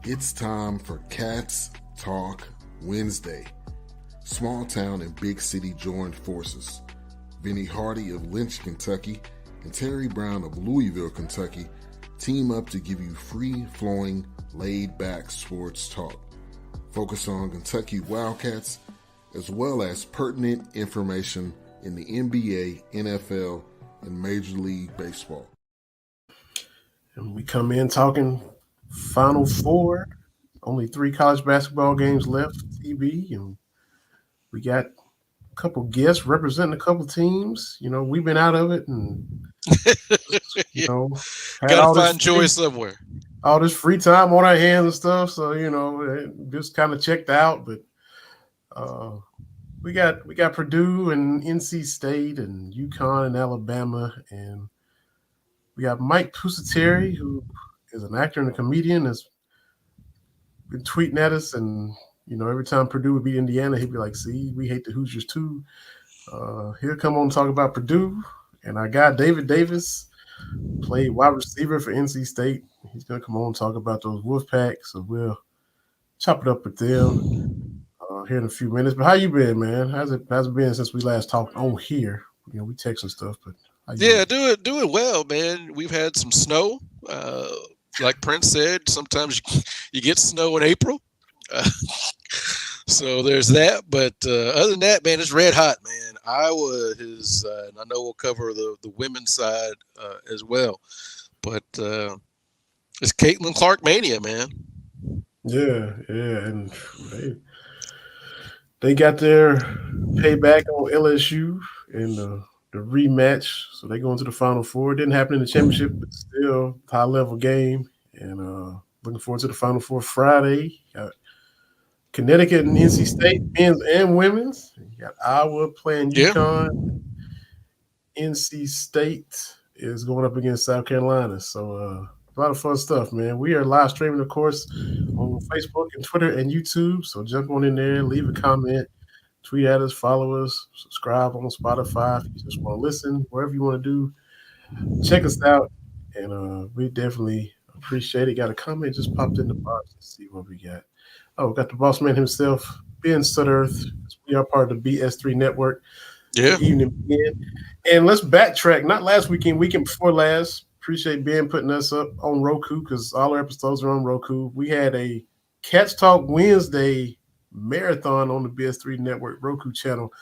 It's time for Cats Talk Wednesday. Small town and big city joined forces. Vinny Hardy of Lynch, Kentucky, and Terry Brown of Louisville, Kentucky, team up to give you free-flowing, laid-back sports talk. Focus on Kentucky Wildcats, as well as pertinent information in the NBA, NFL, and Major League Baseball. And we come in talking Final Four. Only 3 college basketball games left, TV, and we got a couple guests representing a couple teams. You know, we've been out of it, and gotta find joy somewhere. All this free time on our hands and stuff, so just kind of checked out. But we got Purdue and NC State and UConn and Alabama, and we got Mike Pusateri, who is an actor and a comedian, has been tweeting at us, and every time Purdue would beat Indiana, he'd be like, "See, we hate the Hoosiers too." He'll come on and talk about Purdue, and our guy David Davis played wide receiver for NC State. He's gonna come on and talk about those Wolfpack, so we'll chop it up with them here in a few minutes. But how you been, man? How's it been since we last talked on here? We texting stuff, but doing well, man. We've had some snow. Like Prince said, sometimes you get snow in April. So there's that. But other than that, man, it's red hot, man. Iowa is, and I know we'll cover the women's side as well. But it's Caitlin Clark mania, man. Yeah, and they got their payback on LSU in the rematch, so they go into the Final Four. It didn't happen in the championship, but still high-level game. And looking forward to the Final Four Friday. Got Connecticut and NC State, men's and women's. You got Iowa playing UConn. NC State is going up against South Carolina. So a lot of fun stuff, man. We are live streaming, of course, on Facebook and Twitter and YouTube. So jump on in there, leave a comment, tweet at us, follow us, subscribe on Spotify if you just want to listen, wherever you want to do. Check us out, and we definitely appreciate it. Got a comment just popped in the box. Let's see what we got. Oh, we got the boss man himself, Ben Sutterth. We are part of the BS3 network. Yeah. Good evening, Ben. And let's backtrack. Not last weekend before last. Appreciate Ben putting us up on Roku because all our episodes are on Roku. We had a Cats Talk Wednesday marathon on the BS3 network Roku channel.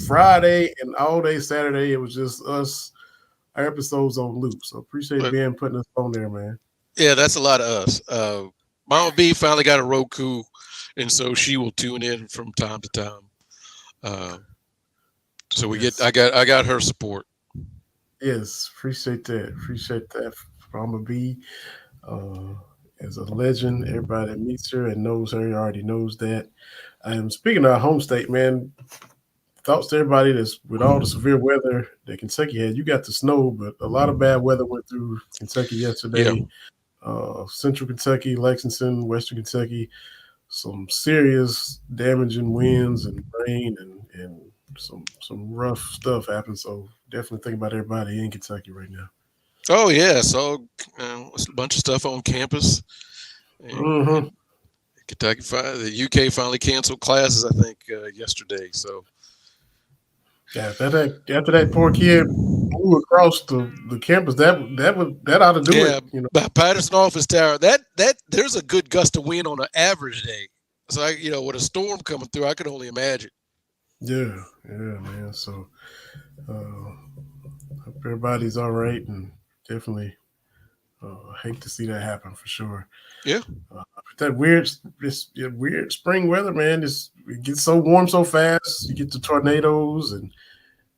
Friday and all day Saturday, it was just us, our episodes on loop. So appreciate Ben putting us on there, man. Yeah, that's a lot of us. Mama B finally got a Roku, and so she will tune in from time to time. So I got her support. Yes, appreciate that. Mama B is a legend. Everybody that meets her and knows her already knows that. Speaking of our home state, man, thoughts to everybody that's with all the severe weather that Kentucky had. You got the snow, but a lot of bad weather went through Kentucky yesterday. Yeah. Central Kentucky, Lexington, Western Kentucky, some serious damaging winds and rain and some rough stuff happened. So definitely think about everybody in Kentucky right now. Oh yeah, so a bunch of stuff on campus. Kentucky, the UK finally canceled classes, I think, yesterday. So yeah, after that poor kid blew across the campus, that ought to do it. By Patterson Office Tower, that there's a good gust of wind on an average day. So with a storm coming through, I could only imagine. Yeah, man. So hope everybody's all right, and definitely hate to see that happen for sure. Yeah. That weird spring weather, man. It gets so warm so fast. You get the tornadoes, and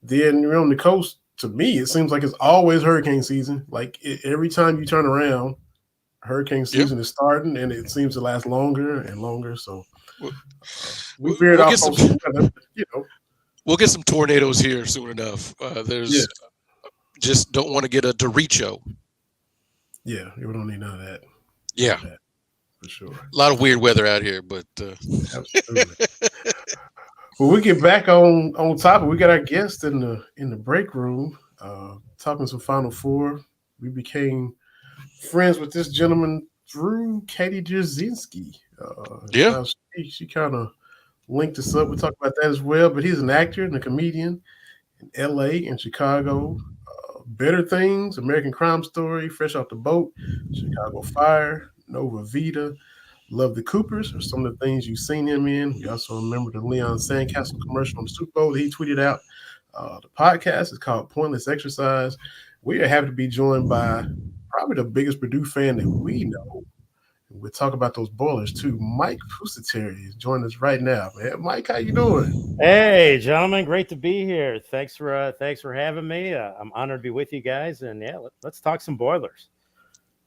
then you're on the coast. To me, it seems like it's always hurricane season. Like every time you turn around, hurricane season is starting, and it seems to last longer and longer. So we veered off. We'll get some tornadoes here soon enough. Just don't want to get a derecho. Yeah, we don't need none of that. Yeah, for sure. A lot of weird weather out here, but absolutely. Well, we get back on topic. We got our guest in the break room talking some Final Four. We became friends with this gentleman through Katie Jasinski. Yeah. She kind of linked us up. We talked about that as well. But he's an actor and a comedian in L.A. and Chicago. Better Things, American Crime Story, Fresh Off the Boat, Chicago Fire, Nova Vita, Love the Coopers are some of the things you've seen him in. We also remember the Leon Sandcastle commercial on the Super Bowl that he tweeted out. The podcast is called Pointless Exercise. We are happy to be joined by probably the biggest Purdue fan that we know. We'll talk about those Boilers too. Mike Pusateri is joining us right now. Man, Mike, how you doing? Hey, gentlemen, great to be here. Thanks for having me. I'm honored to be with you guys, and yeah, let's talk some Boilers.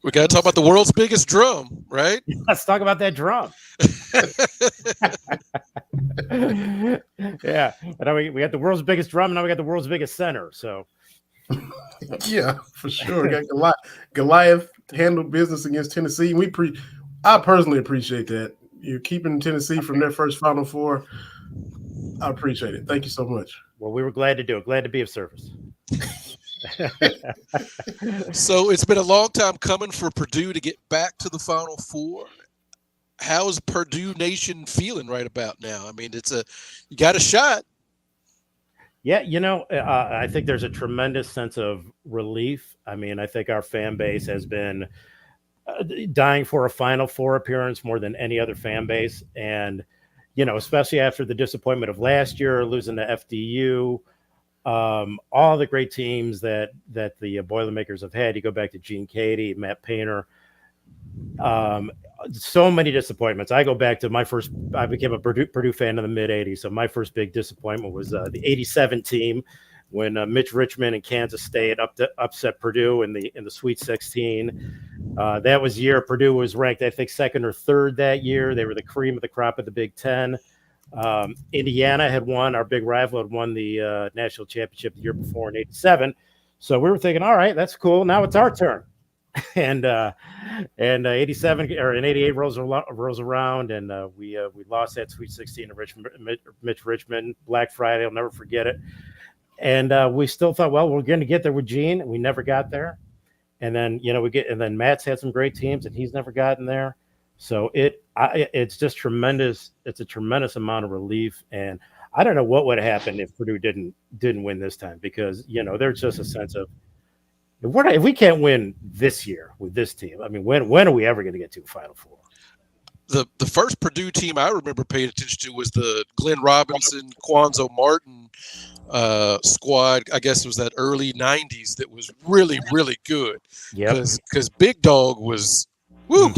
We got to talk about the world's biggest drum, right? Let's talk about that drum. Yeah, and we got the world's biggest drum, and now we got the world's biggest center. So, yeah, for sure. Got Goliath handled business against Tennessee. I personally appreciate that. You're keeping Tennessee from their first Final Four. I appreciate it. Thank you so much. Well, we were glad to do it. Glad to be of service. So it's been a long time coming for Purdue to get back to the Final Four. How is Purdue Nation feeling right about now? I mean, you got a shot. Yeah, I think there's a tremendous sense of relief. I mean, I think our fan base has been dying for a Final Four appearance more than any other fan base. And, especially after the disappointment of last year, losing to FDU, all the great teams that the Boilermakers have had. You go back to Gene Cady, Matt Painter, so many disappointments. I go back to I became a Purdue fan in the mid 80s. So my first big disappointment was the 87 team when Mitch Richmond and Kansas State upset Purdue in the Sweet 16. That was the year Purdue was ranked, I think, second or third that year. They were the cream of the crop of the Big Ten. Indiana had won, our big rival had won the national championship the year before in 87. So we were thinking, all right, that's cool. Now it's our turn. And 87 or in 88 rolls around, and we lost that Sweet 16 to Mitch Richmond, Black Friday. I'll never forget it. And we still thought, well, we're going to get there with Gene, and we never got there. And then then Matt's had some great teams, and he's never gotten there. So it's just tremendous. It's a tremendous amount of relief, and I don't know what would have happened if Purdue didn't win this time, because there's just a sense of if we can't win this year with this team. I mean, when are we ever going to get to a Final Four? The first Purdue team I remember paying attention to was the Glenn Robinson, Quanzo Martin squad. I guess it was that early 90s that was really, really good. Yeah, because Big Dog was woo.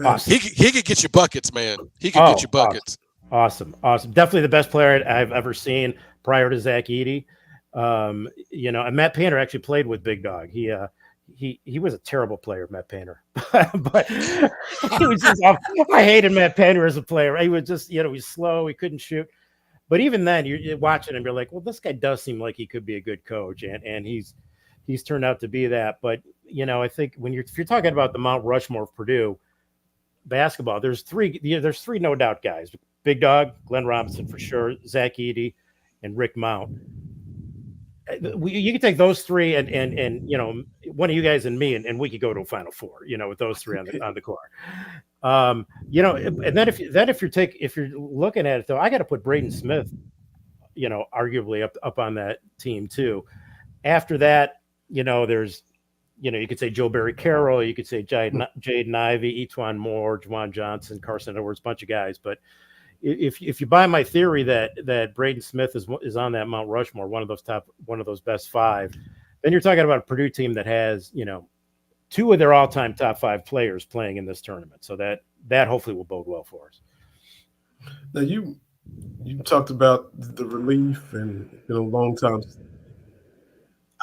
Awesome. He could get you buckets, man. He could get you buckets. Awesome. Definitely the best player I've ever seen prior to Zach Edey. And Matt Painter actually played with Big Dog. He was a terrible player, Matt Painter, but he was just, I hated Matt Painter as a player. He was just, he's slow. He couldn't shoot. But even then, you're watching him, you're like, well, this guy does seem like he could be a good coach, and he's turned out to be that. But I think if you're talking about the Mount Rushmore of Purdue basketball, there's three no doubt guys: Big Dog, Glenn Robinson for sure, Zach Edey, and Rick Mount. You can take those three and one of you guys and me, and we could go to a Final Four, with those three on the court. And then if you're looking at it though, I got to put Braden Smith, arguably up on that team too. After that, there's, you could say Joe Barry Carroll, you could say Jaden Ivey, Etwan Moore, Juwan Johnson, Carson Edwards, bunch of guys, but if you buy my theory that Braden Smith is on that Mount Rushmore, one of those best five, then you're talking about a Purdue team that has, two of their all-time top five players playing in this tournament. So that hopefully will bode well for us. Now you talked about the relief and a long time.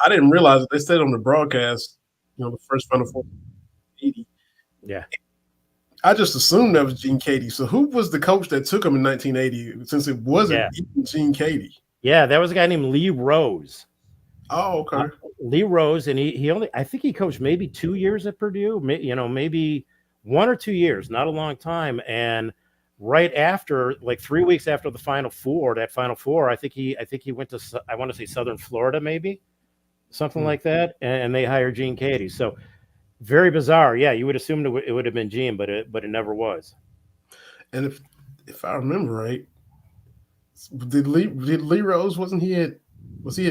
I didn't realize that they said on the broadcast, the first Final Four 80. Yeah. I just assumed that was Gene Cady. So who was the coach that took him in 1980, since it wasn't even Gene Cady? Yeah, that was a guy named Lee Rose. Oh, okay. Lee Rose, and I think he coached maybe 2 years at Purdue, maybe 1 or 2 years, not a long time. And right after, like 3 weeks after the Final Four, I think he went to, I want to say Southern Florida, maybe something like that. And they hired Gene Cady. So Very bizarre. Yeah, you would assume it would have been Gene, but it never was. And if I remember right, did Lee Rose was he at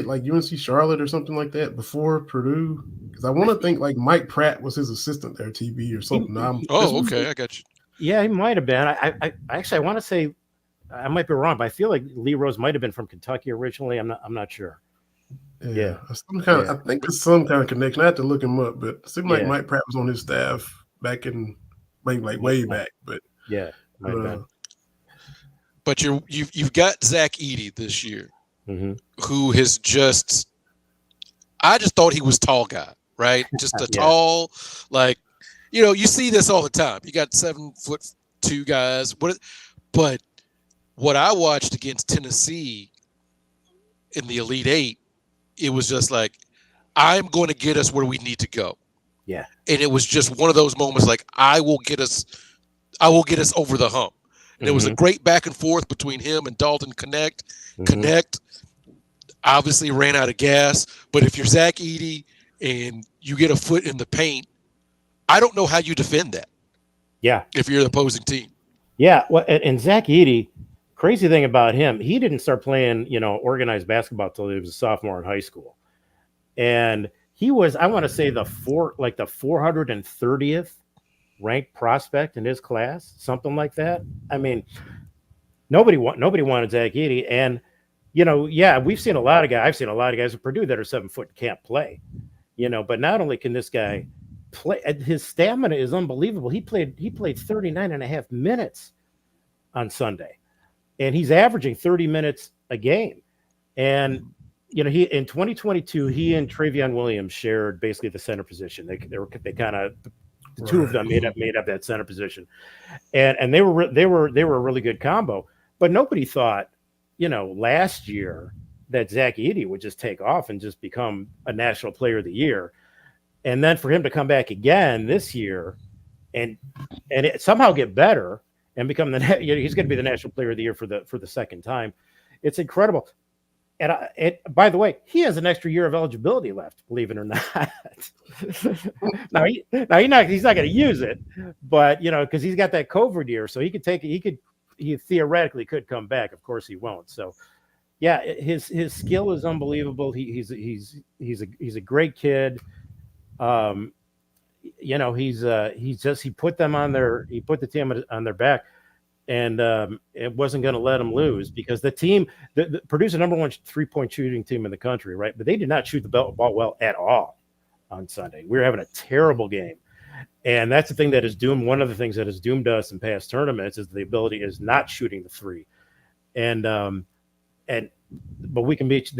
like UNC Charlotte or something like that before Purdue? Because I want to think like Mike Pratt was his assistant there, TB or something. Okay, I got you. Yeah, he might have been. I actually I want to say I might be wrong, but I feel like Lee Rose might have been from Kentucky originally. I'm not sure. Yeah. I think there's some kind of connection. I have to look him up, but it seemed like Mike Pratt was on his staff back in way back. But yeah, might have been. But you've got Zach Edey this year, who has just – I just thought he was tall guy, right? Just a tall, like, you see this all the time. You got 7'2" guys. But what I watched against Tennessee in the Elite Eight, it was just like, I'm going to get us where we need to go. Yeah. And it was just one of those moments like, I will get us over the hump. And it was a great back and forth between him and Dalton Connect. Connect obviously ran out of gas. But if you're Zach Edey and you get a foot in the paint, I don't know how you defend that. Yeah. If you're the opposing team. Yeah. Well, and Zach Edey, crazy thing about him, he didn't start playing, organized basketball till he was a sophomore in high school. And he was, I want to say the 430th ranked prospect in his class, something like that. I mean, nobody wanted Zach Edey. And, we've seen a lot of guys. I've seen a lot of guys at Purdue that are 7 foot and can't play, but not only can this guy play, his stamina is unbelievable. He played 39 and a half minutes on Sunday, and he's averaging 30 minutes a game. And, he in 2022, he and Travion Williams shared basically the center position. They kind of, the two of them made up that center position, and they were a really good combo. But nobody thought, last year that Zach Edey would just take off and just become a National Player of the Year, and then for him to come back again this year, and somehow get better and become he's going to be the National Player of the Year for the second time. It's incredible. And by the way, he has an extra year of eligibility left, believe it or not. now he's not going to use it, but because he's got that COVID year, so he theoretically could come back. Of course, he won't. So, yeah, his skill is unbelievable. He's a great kid. He put the team on their back. And it wasn't going to let them lose because the team, Purdue's the number one 3-point shooting team in the country, right? But they did not shoot the ball well at all on Sunday. We were having a terrible game. And that's the thing that is doomed. One of the things that has doomed us in past tournaments is the ability is not shooting the three. But Purdue can beat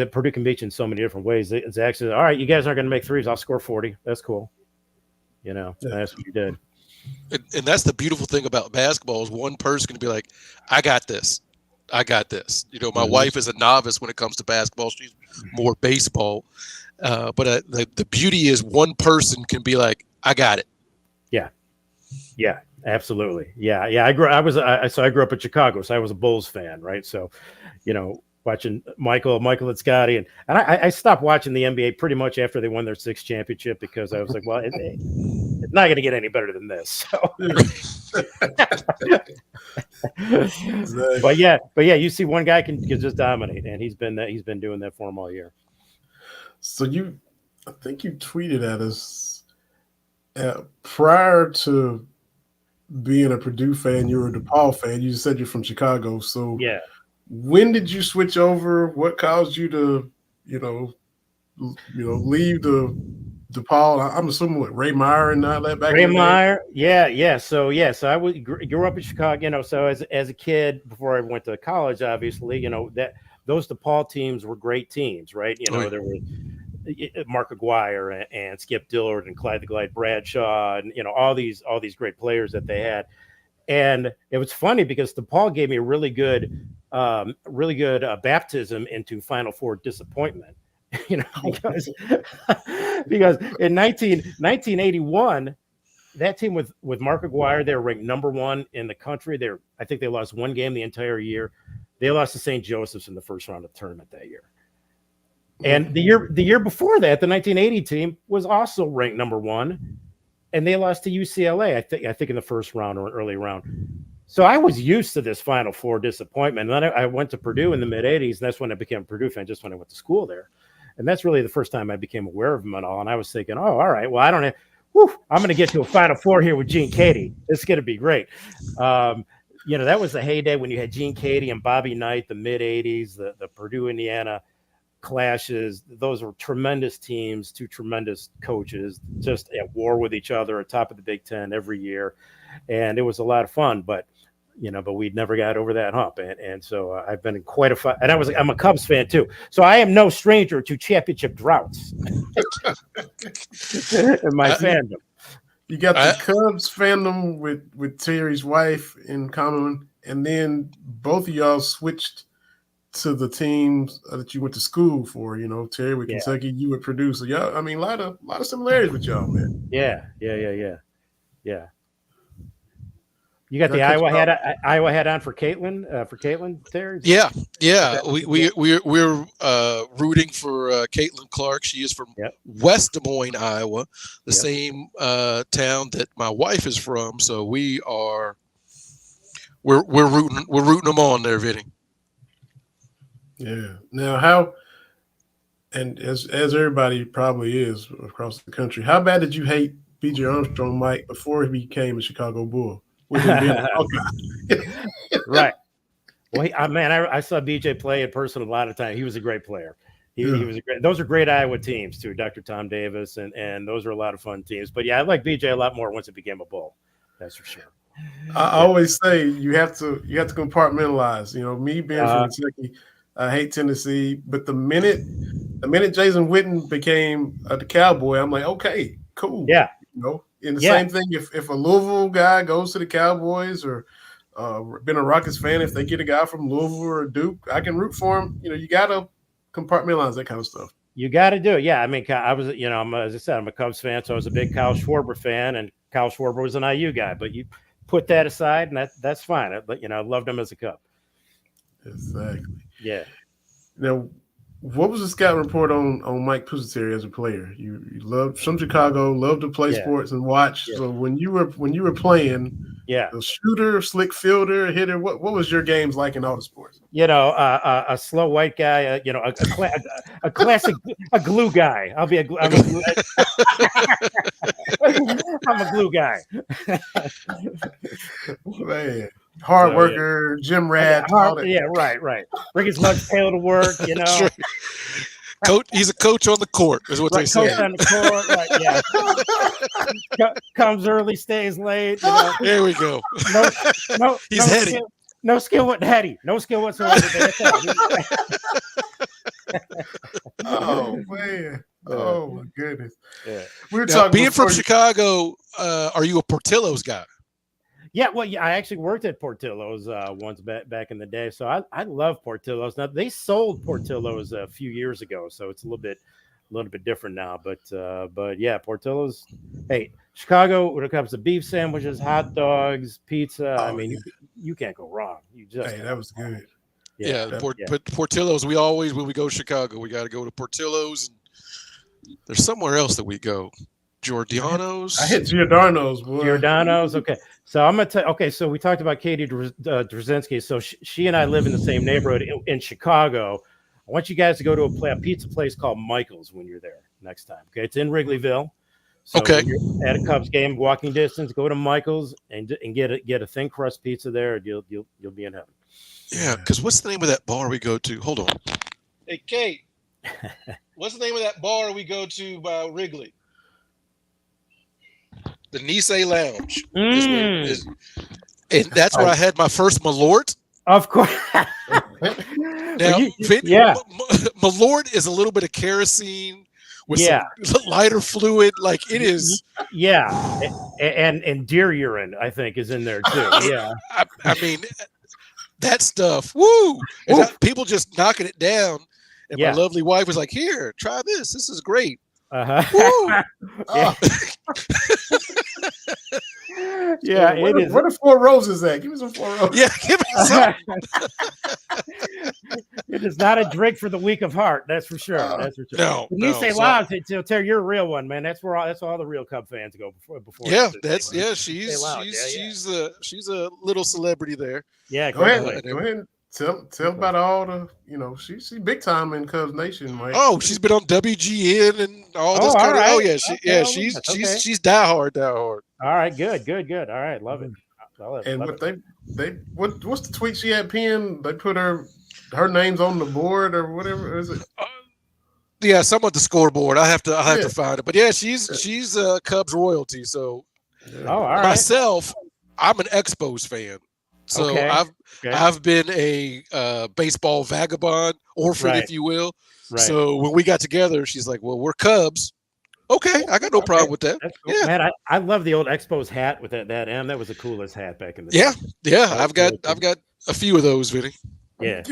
you in so many different ways. Zach says, all right, you guys aren't going to make threes. I'll score 40. That's cool. That's what you did. And that's the beautiful thing about basketball is one person can be like, I got this. My wife is a novice when it comes to basketball. She's more baseball. But the beauty is one person can be like, I got it. Yeah. Yeah, absolutely. Yeah. I grew up in Chicago, so I was a Bulls fan, right? So, watching Michael and Scotty, and I stopped watching the NBA pretty much after they won their 6th championship because I was like, well, it's not going to get any better than this. So, but yeah, you see one guy can just dominate, and he's been doing that for him all year. So I think you tweeted at us prior to being a Purdue fan, you were a DePaul fan. You said you're from Chicago, so yeah. When did you switch over? What caused you to, leave the DePaul? I'm assuming what Ray Meyer and all that back. Ray Meyer, yeah. So I grew up in Chicago. So as a kid, before I went to college, obviously, that those DePaul teams were great teams, right? There were Mark Aguirre and Skip Dillard and Clyde the Glide Bradshaw, and all these great players that they had. And it was funny because DePaul gave me a really good baptism into Final Four disappointment, because in 1981, that team with Mark Aguirre, they were ranked number 1 in the country. I think they lost one game the entire year. They lost to St. Joseph's in the first round of the tournament that year. And the year before that, the 1980 team was also ranked number 1. and they lost to UCLA. I think in the first round or an early round. So I was used to this Final Four disappointment. And then I went to Purdue in the mid '80s, and that's when I became a Purdue fan. Just when I went to school there, and that's really the first time I became aware of them at all. And I was thinking, oh, all right, well, I don't have. I'm going to get to a Final Four here with Gene Katie. It's going to be great. That was the heyday when you had Gene Katie and Bobby Knight, the mid '80s, the Purdue Indiana clashes. Those were tremendous teams, two tremendous coaches, just at war with each other at top of the Big Ten every year, and it was a lot of fun. But we'd never got over that hump, and so I've been in quite a fun. And I'm a Cubs fan too, so I am no stranger to championship droughts in my fandom. You got the Cubs fandom with Terry's wife in common, and then both of y'all switched to the teams that you went to school for. Terry with Kentucky, you with Purdue. So y'all, I mean, a lot of similarities with y'all, man. Yeah. You got the Iowa hat on for Caitlin there. Yeah. We're rooting for Caitlin Clark. She is from West Des Moines, Iowa, the same town that my wife is from. So we're rooting them on there, Vinny. Yeah. Now, how, and as everybody probably is across the country, how bad did you hate B.J. Armstrong, Mike, before he became a Chicago Bull? With him being right. Well, I saw BJ play in person a lot of times. He was a great player. He was a great. Those are great Iowa teams too. Dr. Tom Davis and those are a lot of fun teams. But yeah, I like BJ a lot more once it became a Bull. That's for sure. I always say you have to compartmentalize. Me being from Kentucky, I hate Tennessee, but the minute Jason Witten became the Cowboy, I'm like, okay, cool. Yeah. And the same thing if a Louisville guy goes to the Cowboys or been a Rockets fan, if they get a guy from Louisville or Duke, I can root for him. You got to compartmentalize that kind of stuff. You got to do it. Yeah, I mean, I was, as I said, I'm a Cubs fan, so I was a big Kyle Schwarber fan, and Kyle Schwarber was an IU guy. But you put that aside, and that's fine. But I loved him as a Cub. Exactly. Yeah. Now, what was the scout report on Mike Pusateri as a player? You loved from Chicago, loved to play sports and watch. Yeah. So when you were playing, a shooter, slick fielder, hitter, what was your games like in all the sports? A slow white guy, a classic, a glue guy. I'm a glue guy. Man. Hard worker, gym rat. Right. Bring his lunch pail to work, Right. Coach, he's a coach on the court, is what they say. Coach on the court, right, comes early, stays late. There we go. He's heady. No skill whatsoever. Oh man. Oh my goodness. Yeah. We were talking being from Chicago, are you a Portillo's guy? Yeah, well, I actually worked at Portillo's once back in the day, so I love Portillo's. Now they sold Portillo's a few years ago, so it's a little bit different now. But yeah, Portillo's. Hey, Chicago, when it comes to beef sandwiches, hot dogs, pizza, you can't go wrong. That was good. Portillo's. We always, when we go to Chicago, we got to go to Portillo's. And there's somewhere else that we go. Giordano's. I hit Giordano's, boy. Giordano's. Okay. So I'm going to tell you. Okay. So we talked about Katie Drzezinski. So she and I live in the same neighborhood in Chicago. I want you guys to go to a pizza place called Michael's when you're there next time. Okay. It's in Wrigleyville. So when you're at a Cubs game, walking distance, go to Michael's and get a thin crust pizza there. And you'll be in heaven. Yeah. Because what's the name of that bar we go to? Hold on. Hey, Kate. What's the name of that bar we go to by Wrigley? The Nice Lounge. And that's where I had my first Malort. Of course. Now, Malort is a little bit of kerosene with some lighter fluid. Like it is. Yeah. And deer urine, I think, is in there too. Yeah. I mean, that stuff. Woo! People just knocking it down. And my lovely wife was like, here, try this. This is great. Yeah, it is. Where the 4 roses at? Give me some 4 roses. Yeah, give me some. It is not a drink for the weak of heart. That's for sure. That's for sure. No, when you no, say so- loud, Terry, you're a real one, man. That's all the real Cub fans go before. Yeah, this thing, man. she's a little celebrity there. Yeah, Go ahead. great. Go ahead. Tell about all the, she's big time in Cubs Nation, right? Oh, she's been on WGN and all this kind of. right. Oh yeah, she's diehard. All right, good. All right, love it. And what's the tweet she had pinned? They put her name's on the board or whatever. Is it? Yeah, some of the scoreboard. I have to find it. But yeah, she's Cubs royalty. So all right. Myself, I'm an Expos fan. So I've been a baseball vagabond, orphan, if you will. Right. So when we got together, she's like, "Well, we're Cubs." Okay, I got no problem with that. Cool. Yeah, man, I love the old Expos hat with that M. That was the coolest hat back in the day. Yeah. I've got a few of those, Vinny. Yeah,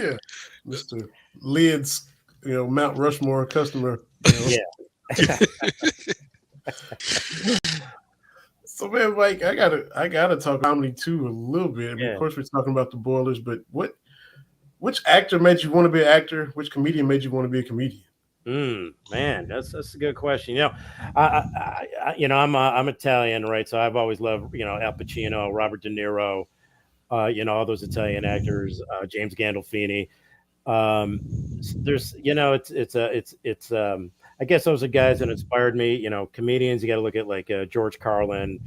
Mr. Lid's, Mount Rushmore customer. Yeah. So man, Mike, I gotta talk comedy too a little bit. I mean, of course, we're talking about the Boilers, but which actor made you want to be an actor? Which comedian made you want to be a comedian? Man, that's a good question. I'm Italian, right? So I've always loved, Al Pacino, Robert De Niro, all those Italian actors, James Gandolfini. There's, it's I guess those are guys that inspired me. Comedians, you got to look at like George Carlin,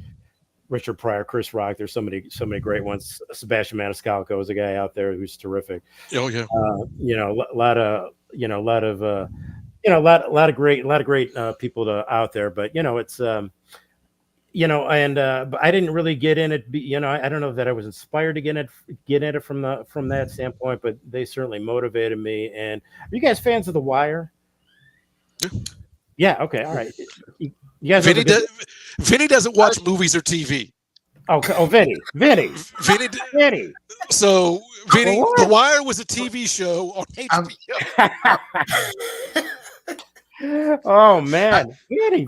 Richard Pryor, Chris Rock. There's so many great ones. Sebastian Maniscalco is a guy out there who's terrific. Oh yeah. A lot of great people out there, but it's but I didn't really get in it. I don't know that I was inspired to get in it from that standpoint, but they certainly motivated me. And are you guys fans of The Wire? Yeah. Okay. All right. You guys. Vinny doesn't watch movies or TV. Okay. Oh, Vinny. So Vinny, The Wire was a TV show on HBO. Oh man, Vinny.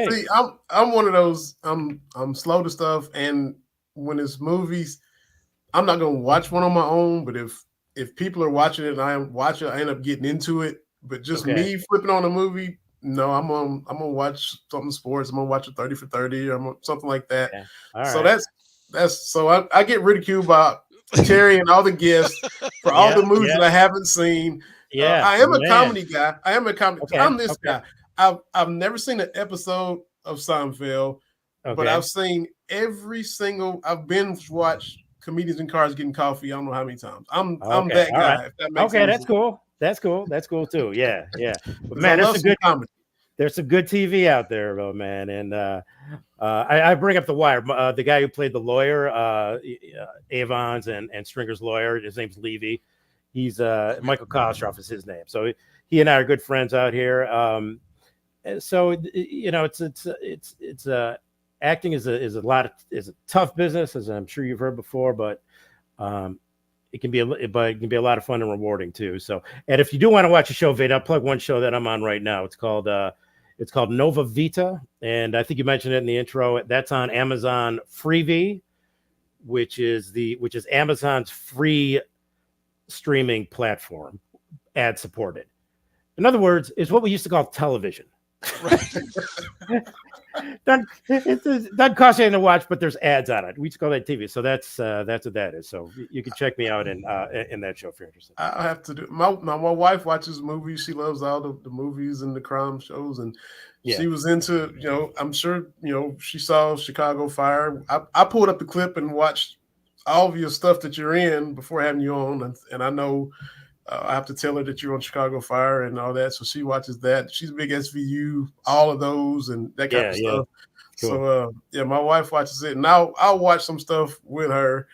See, I'm one of those. I'm slow to stuff, and when it's movies, I'm not gonna watch one on my own. But if people are watching it and I watch it, I end up getting into it. But just me flipping on a movie, no, I'm gonna watch something sports. I'm gonna watch a 30 for 30 or something like that. Yeah. So that's so I get ridiculed by Terry and all the guests for all the movies that I haven't seen. Yeah, I am a comedy guy. I'm this guy. I've never seen an episode of Seinfeld, but I've seen every single. I've binge watched comedians in cars getting coffee. I don't know how many times. I'm that guy. Right. If that makes sense. That's cool. That's cool too. Yeah. But man, there's some good TV out there, though, man. And I bring up The Wire. The guy who played the lawyer, Avon's and Stringer's lawyer. His name's Levy. He's Michael Kostroff is his name. So he and I are good friends out here. So it's acting is a tough business, as I'm sure you've heard before, but it can be a lot of fun and rewarding too. So, and if you do want to watch a show, Veda, I'll plug one show that I'm on right now. It's called Nova Vita, and I think you mentioned it in the intro. That's on Amazon Freevee, which is Amazon's free streaming platform, ad supported. In other words, it's what we used to call television. Right. It doesn't cost you anything to watch, but there's ads on it. We used to call that TV. So that's what that is. So you can check me out in that show if you're interested. I have to do my wife watches movies. She loves all the movies and the crime shows, and she was into, I'm sure, she saw Chicago Fire. I pulled up the clip and watched all of your stuff that you're in before having you on, and I know I have to tell her that you're on Chicago Fire and all that, so she watches that. She's a big SVU, all of those and that kind of stuff. Cool. So my wife watches it, and I'll watch some stuff with her.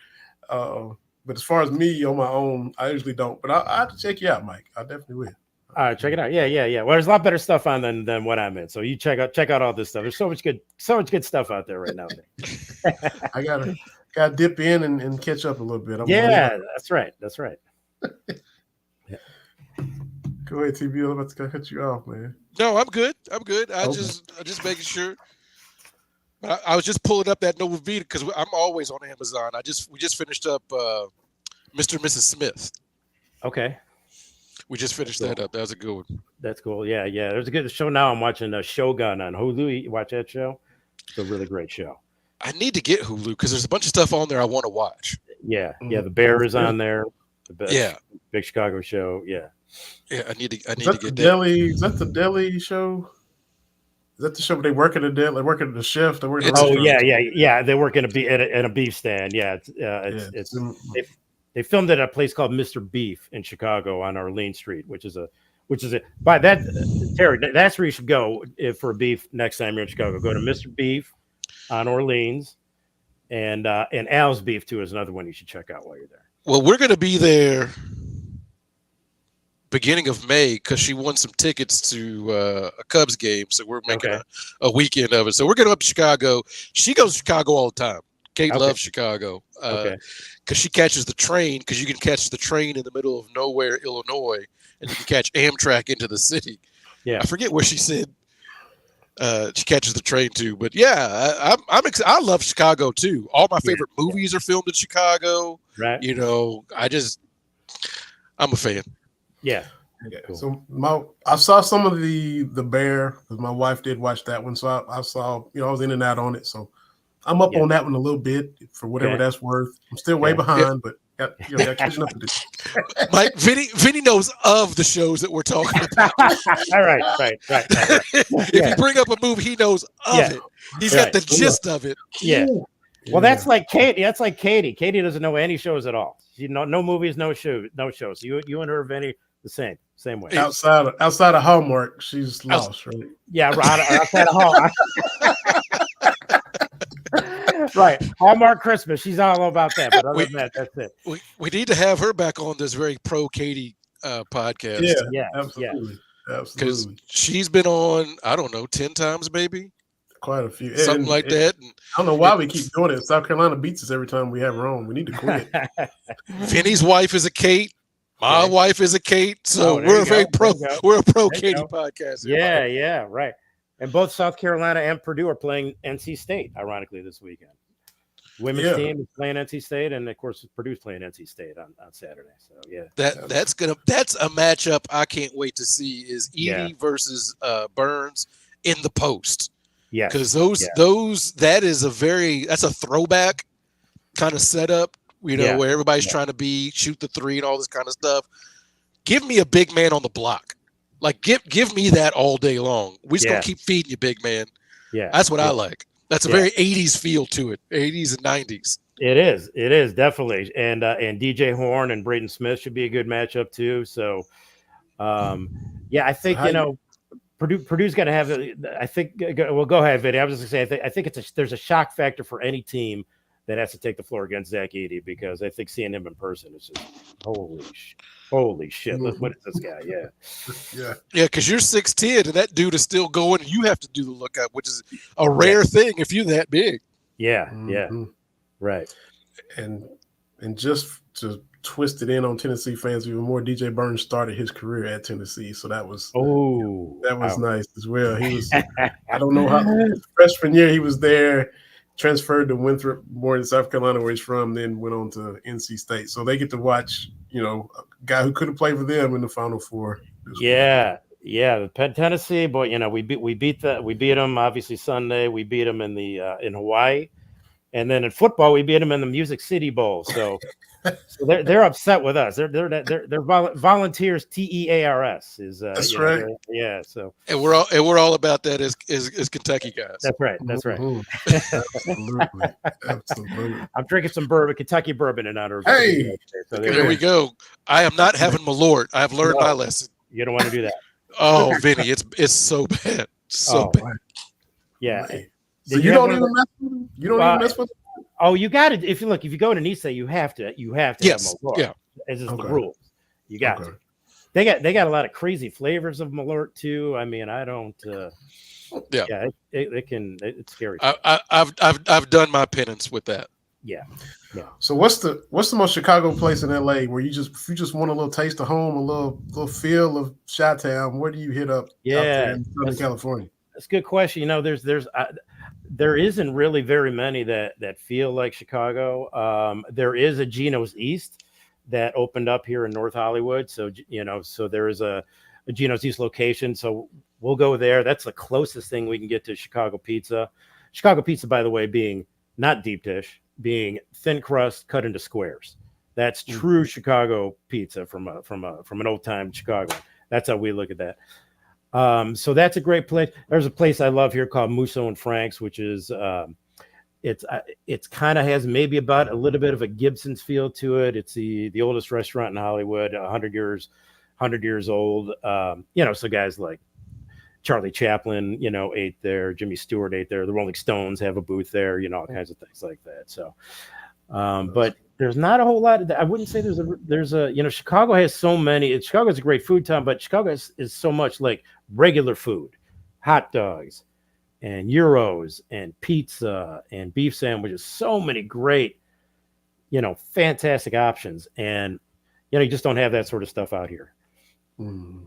But as far as me on my own, I usually don't. But I have to check you out, Mike. I definitely will. All right, check it out. Yeah. Well, there's a lot better stuff on than what I'm in. So you check out all this stuff. There's so much good stuff out there right now. I gotta dip in and catch up a little bit. That's right. Go ahead, TB. I'm about to cut you off, man. No, I'm good. I just making sure. I was just pulling up that Nova Vita because I'm always on Amazon. We just finished up Mr. and Mrs. Smith. Okay. We just finished that up. That was a good one. That's cool. Yeah. There's a good show now. I'm watching Shogun on Hulu. You watch that show? It's a really great show. I need to get Hulu because there's a bunch of stuff on there I want to watch. Yeah. The Bear is on there. Big Chicago show. Yeah. Yeah, I need to get that. Is that the deli show? Is that the show where they work at a deli? They work at the chef. They work at yeah. They work in a beef stand. Yeah, they filmed it at a place called Mr. Beef in Chicago on Arlene Street, which is by that Terry. That's where you should go for a beef next time you're in Chicago. Go to Mr. Beef on Orleans, and Al's Beef too is another one you should check out while you're there. Well, we're going to be there beginning of May because she won some tickets to a Cubs game, so we're making a weekend of it. So we're going up to Chicago. She goes to Chicago all the time. Kate loves Chicago because she catches the train, because you can catch the train in the middle of nowhere, Illinois, and you can catch Amtrak into the city. Yeah, I forget where she said she catches the train too, but yeah, I love Chicago too. All my favorite movies are filmed in Chicago. Right. You know, I'm a fan. Yeah. Cool. So I saw some of the Bear because my wife did watch that one. So I saw, I was in and out on it. So I'm up on that one a little bit for whatever that's worth. I'm still way behind, but got catching up to this. Mike, Vinny knows of the shows that we're talking about. All right. If you bring up a movie, he knows of it. He's got the gist of it. Yeah. Well, that's like Katie. That's like Katie. Katie doesn't know any shows at all. She no movies, no shows. You and her, Vinny, the same way. Outside of Hallmark, she's lost, right? Yeah, outside of Hallmark. Right, Hallmark Christmas. She's all about that. But other than that, that's it. We need to have her back on this very pro Katie podcast. Yeah, absolutely. Because she's been on, I don't know, 10 times maybe. Quite a few, something like that. I don't know why we keep doing it. South Carolina beats us every time we have her on. We need to quit. Vinny's wife is a Kate. My wife is a Kate. So we're a pro Katie podcast. Yeah, right. And both South Carolina and Purdue are playing NC State, ironically, this weekend. Women's team is playing NC State, and of course Purdue's playing NC State on Saturday. So that's a matchup I can't wait to see. Is Edie versus Burns in the post? Yeah, because that's a throwback kind of setup, where everybody's trying to shoot the three and all this kind of stuff. Give me a big man on the block. Like give me that all day long. We're just gonna keep feeding you, big man. Yeah, that's what I like. That's a very 80s feel to it, 80s and 90s. It is definitely. And DJ Horn and Braden Smith should be a good matchup too. So, I think Purdue's going to have. I think. Well, go ahead, Vinny. I was just going to say. I think there's a shock factor for any team that has to take the floor against Zach Edey, because I think seeing him in person is just holy shit. What is this guy? Yeah. Because you're 6'10", and that dude is still going, and you have to do the lookup, which is a rare thing if you're that big. Yeah. Right. And just to twist it in on Tennessee fans even more, DJ Burns started his career at Tennessee, so that was nice as well. He was I don't know how freshman year he was there, transferred to Winthrop, more in South Carolina where he's from, then went on to NC State. So they get to watch, a guy who couldn't play for them in the Final Four. Yeah, Tennessee, boy, we beat them obviously Sunday. We beat them in Hawaii. And then in football, we beat them in the Music City Bowl. So they're upset with us. They're volunteers. TEARS is that's right. Yeah. So and we're all about that as Kentucky guys. That's right. Absolutely. I'm drinking some bourbon, Kentucky bourbon, in honor of. Hey, so there we go. I am not having Malort. I have learned my lesson. You don't want to do that. Oh, Vinny, it's so bad. Bad. Yeah. So you don't even mess with them? You don't even mess with them? Oh, you got to. If you go to Nisa, you have to have Malort. Yeah. It's just the rules. You got to. They got a lot of crazy flavors of Malort too. I mean, I don't. It's scary. I've done my penance with that. Yeah. So what's the most Chicago place in LA where if you just want a little taste of home, a little feel of Chi-Town, where do you hit up? Out there in Southern California? That's a good question. There isn't really very many that feel like Chicago. There is a Geno's East that opened up here in North Hollywood. So, so there is a Gino's East location. So we'll go there. That's the closest thing we can get to Chicago pizza. Chicago pizza, by the way, being not deep dish, being thin crust cut into squares. That's true Chicago pizza from an old time Chicago. That's how we look at that. So that's a great place. There's a place I love here called Musso and Frank's, which is it's kind of has maybe about a little bit of a Gibson's feel to it. It's the oldest restaurant in Hollywood, 100 years old. So guys like Charlie Chaplin, ate there. Jimmy Stewart ate there. The Rolling Stones have a booth there. All kinds of things like that. So, but there's not a whole lot. I wouldn't say there's a Chicago has so many. Chicago is a great food town, but Chicago is so much like regular food, hot dogs, and gyros, and pizza, and beef sandwiches. So many great, fantastic options, and you just don't have that sort of stuff out here. Mm.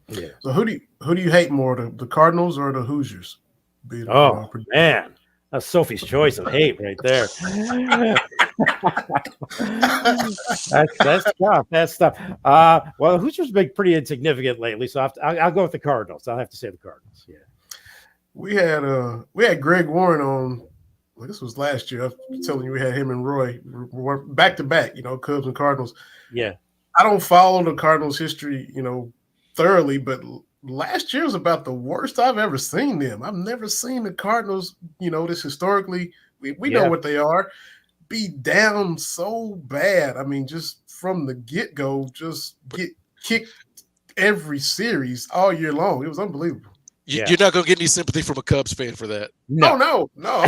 Yeah. So who do you hate more, the Cardinals or the Hoosiers? Man, that's Sophie's choice of hate right there. that's tough. That's tough. Well, the Hoosiers have been pretty insignificant lately, so I'll go with the Cardinals. I'll have to say the Cardinals. Yeah. We had Greg Warren on. Well, this was last year. I was telling you we had him and Roy back to back. Cubs and Cardinals. Yeah. I don't follow the Cardinals' history, thoroughly, but last year was about the worst I've ever seen them. I've never seen the Cardinals, this historically, we know what they are, be down so bad. I mean, just from the get-go, just get kicked every series all year long. It was unbelievable. You're not going to get any sympathy from a Cubs fan for that. No. No.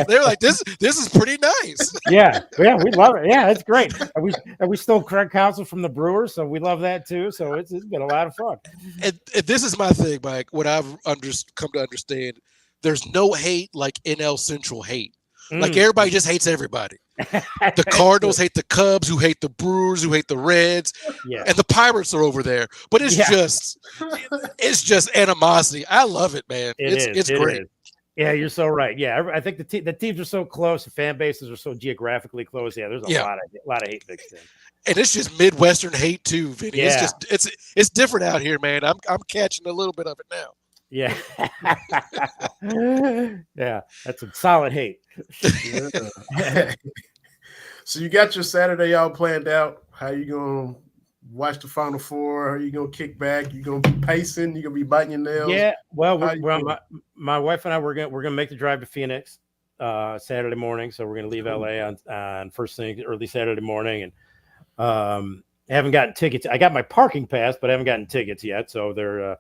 They're like, this is pretty nice. Yeah, we love it. Yeah, it's great. And we stole Craig Counsell from the Brewers, so we love that too. So it's been a lot of fun. And this is my thing, Mike. What I've come to understand, there's no hate like NL Central hate. Like everybody just hates everybody. The Cardinals hate the Cubs, who hate the Brewers, who hate the Reds, and the Pirates are over there. But it's just animosity. I love it, man. It's great. Yeah, you're so right. Yeah, I think the teams are so close, the fan bases are so geographically close. Yeah, there's a lot of hate mixed in. And it's just Midwestern hate too, Vinny. Yeah. It's different out here, man. I'm catching a little bit of it now. Yeah. Yeah, that's some solid hate. So you got your Saturday all planned out. How you gonna watch the Final Four? How you gonna kick back? You gonna be pacing? You gonna be biting your nails? Yeah. Well, my wife and I we're gonna make the drive to Phoenix Saturday morning. So we're gonna leave LA on first thing early Saturday morning, and I haven't gotten tickets. I got my parking pass, but I haven't gotten tickets yet. So they're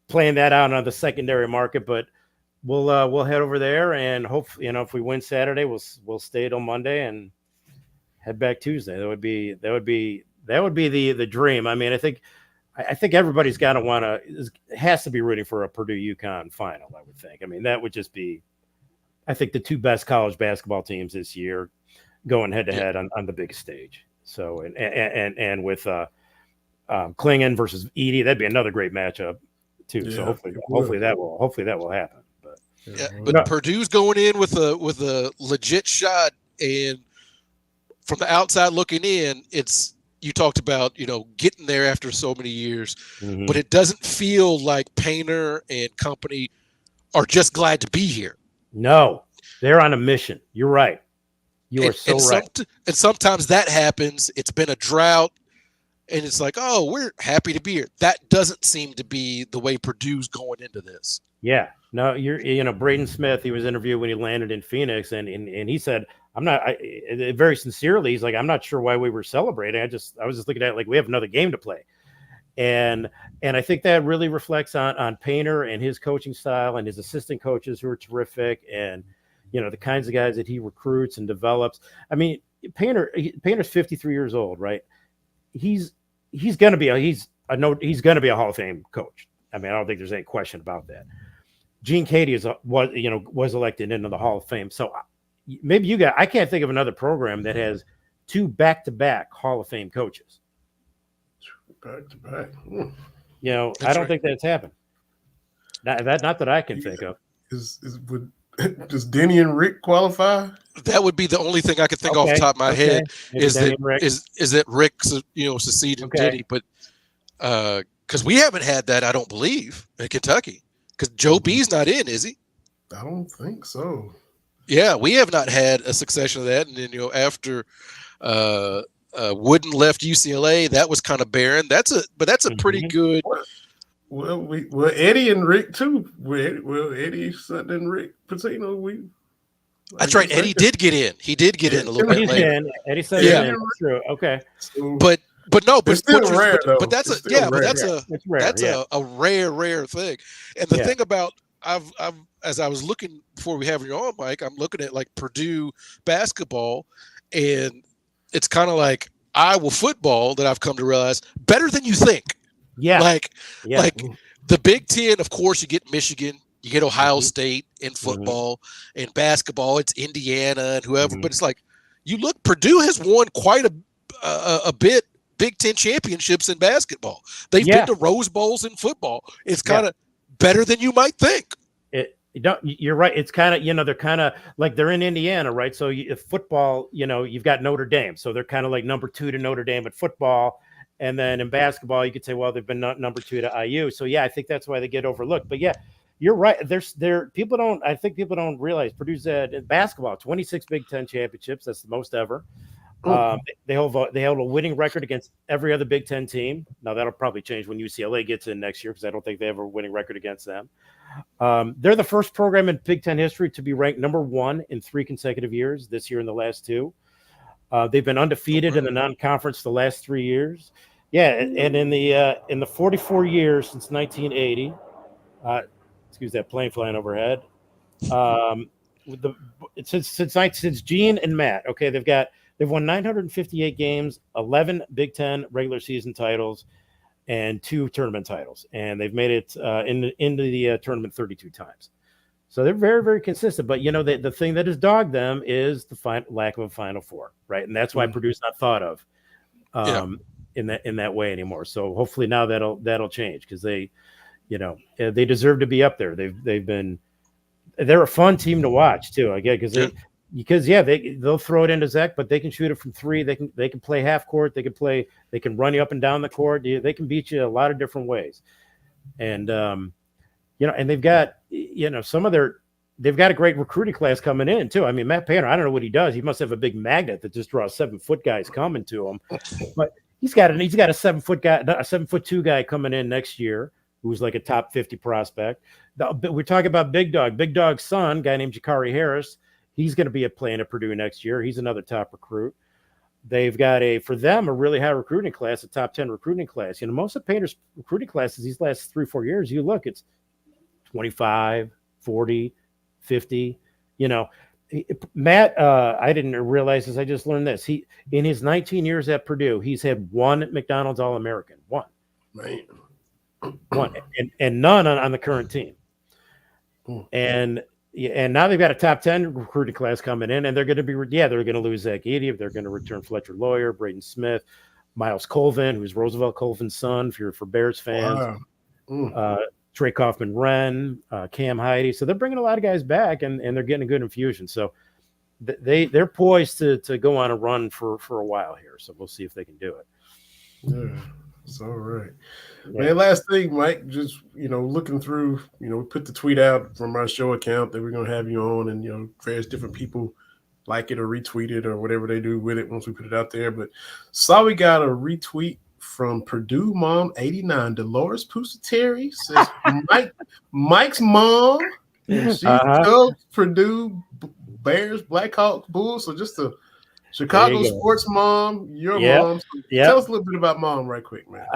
playing that out on the secondary market. But we'll head over there, and hopefully, if we win Saturday, we'll stay till Monday and head back Tuesday. That would be the dream. I mean, I think everybody's got to has to be rooting for a Purdue UConn final. I would think. I mean, that would just be, I think, the two best college basketball teams this year going head to head on the biggest stage. So and with Klingon versus Edey, that'd be another great matchup too. Yeah, so hopefully that will happen. But Purdue's going in with a legit shot, and from the outside looking in, you talked about, getting there after so many years, but it doesn't feel like Painter and company are just glad to be here. No, they're on a mission. You're right. You are so right. And sometimes that happens. It's been a drought, and it's like, oh, we're happy to be here. That doesn't seem to be the way Purdue's going into this. Yeah. No, Braden Smith, he was interviewed when he landed in Phoenix, and he said, very sincerely, he's like, I'm not sure why we were celebrating. I was just looking at it like we have another game to play. And I think that really reflects on Painter and his coaching style and his assistant coaches who are terrific, and the kinds of guys that he recruits and develops. I mean, Painter's 53 years old, right? He's going to be a Hall of Fame coach. I mean, I don't think there's any question about that. Gene Cady was elected into the Hall of Fame. So maybe I can't think of another program that has two back-to-back Hall of Fame coaches. Back-to-back. I don't think that's happened. Not that I can think of. Does Denny and Rick qualify? That would be the only thing I could think off the top of my head Maybe is Denny that and Rick. is that Rick succeeded Denny, but because we haven't had that, I don't believe, in Kentucky, because Joe B's not in, is he? I don't think so. Yeah, we have not had a succession of that, and then after Wooden left UCLA, that was kind of barren. That's a pretty good. Well, Eddie and Rick too. Well, Eddie Sutton and Rick Pitino. That's right. Eddie did get in. He did get in a little bit later. Eddie Sutton in. True. Okay. But it's still rare, though. But that's a rare thing. And the thing about I've as I was looking before we have you on, Mike, I'm looking at like Purdue basketball, and it's kind of like Iowa football that I've come to realize better than you think. Yeah. Like the Big Ten, of course, you get Michigan, you get Ohio State in football, in basketball, it's Indiana and whoever. But it's like you look, Purdue has won quite a bit Big Ten championships in basketball. They've been to Rose Bowls in football. It's kind of better than you might think. You're right. It's kind of, they're kind of like they're in Indiana, right? So if football, you've got Notre Dame. So they're kind of like number 2 to Notre Dame at football. And then in basketball, you could say, well, they've been number 2 to IU. So yeah, I think that's why they get overlooked. But yeah, you're right. I think people don't realize Purdue's in basketball, 26 Big Ten championships. That's the most ever. They hold a winning record against every other Big Ten team. Now that'll probably change when UCLA gets in next year, because I don't think they have a winning record against them. They're the first program in Big Ten history to be ranked number 1 in 3 consecutive years. This year and the last 2. They've been undefeated in the non-conference the last 3 years. Yeah, and in the 44 years since 1980, excuse that plane flying overhead. Since Gene and Matt, okay, they've won 958 games, 11 Big Ten regular season titles, and 2 tournament titles, and they've made it into the tournament 32 times. So they're very, very consistent. But the thing that has dogged them is the lack of a Final Four, right? And that's why Purdue's not thought of in that way anymore. So hopefully now that'll change, because they deserve to be up there. They're a fun team to watch too. I get they'll throw it into Zach, but they can shoot it from 3. They can play half court. They can run you up and down the court. They can beat you a lot of different ways. And and they've got they've got a great recruiting class coming in too. I mean, Matt Painter, I don't know what he does. He must have a big magnet that just draws 7-foot guys coming to him. But he's got a 7-foot guy, a 7'2" guy coming in next year, who's like a top 50 prospect. We're talking about Big Dog. Big Dog's son, guy named Jakari Harris. He's going to be playing at Purdue next year. He's another top recruit. They've got a really high recruiting class, a top 10 recruiting class. Most of Painter's recruiting classes these last 3-4 years, you look, it's 25, 40, 50. Matt, I didn't realize this. I just learned this. He, in his 19 years at Purdue, he's had 1 McDonald's All-American. 1. Man. 1. And none on the current team. And now they've got a top 10 recruiting class coming in, and they're going to lose Zach Edey. They're going to return Fletcher Lawyer, Braden Smith, Miles Colvin, who's Roosevelt Colvin's son, for Bears fans. Wow. Trey Kaufman-Wren, Cam Heide. So they're bringing a lot of guys back, and they're getting a good infusion. So they're poised to go on a run for a while here. So we'll see if they can do it. Yeah, it's all right. Yeah. Man, last thing, Mike, just, looking through, we put the tweet out from our show account that we're going to have you on, and, various different people like it or retweet it or whatever they do with it once we put it out there. But saw we got a retweet from Purdue Mom 89, Dolores Pusateri, says Mike's mom, and she loves Purdue Bears, Blackhawks, Bulls. So just a Chicago sports mom, your mom. So tell us a little bit about Mom right quick, man.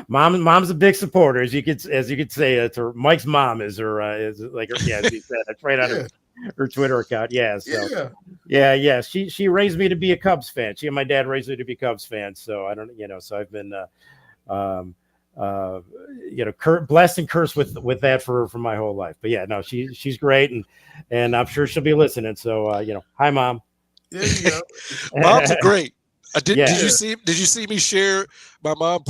Mom's a big supporter, as you could say. It's her, Mike's mom is her, as she said, it's right on her Twitter account. Yeah. So yeah. She raised me to be a Cubs fan. She and my dad raised me to be Cubs fans. So I don't, so I've been, blessed and cursed with that for my whole life. But yeah, no, she's great, and I'm sure she'll be listening. So hi, Mom. There you go. Moms are great. Did you see me share? My mom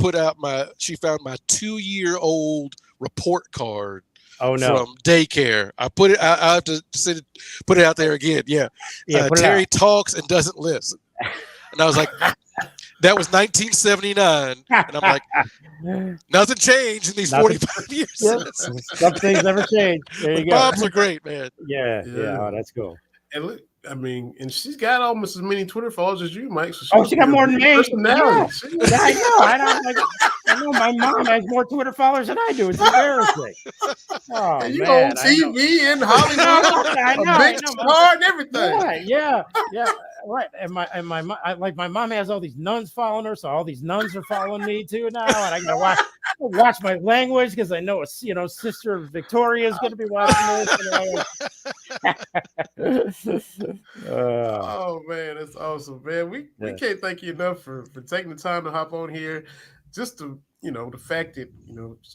she found my 2-year-old report card Oh no. from daycare. I put it. I have to put it out there again. Yeah. Put it Terry out. talks and doesn't listen. And I was like, that was 1979, and I'm like, nothing changed in these Nothing. 45 years. Some things never change. There you go. Bobs are great, man. Yeah. Yeah. Oh, that's cool. And look, I mean, and she's got almost as many Twitter followers as you, Mike. So She got more than me. Personality. Yeah, I know. My mom has more Twitter followers than I do. It's embarrassing. Oh, And you man, on TV in Hollywood, I know, a big star and everything. Right, yeah, right. And my mom has all these nuns following her, so all these nuns are following me too now, and I gotta watch my language because I know Sister Victoria is going to be watching this. Oh man, that's awesome, man. We can't thank you enough for taking the time to hop on here. Just to the fact that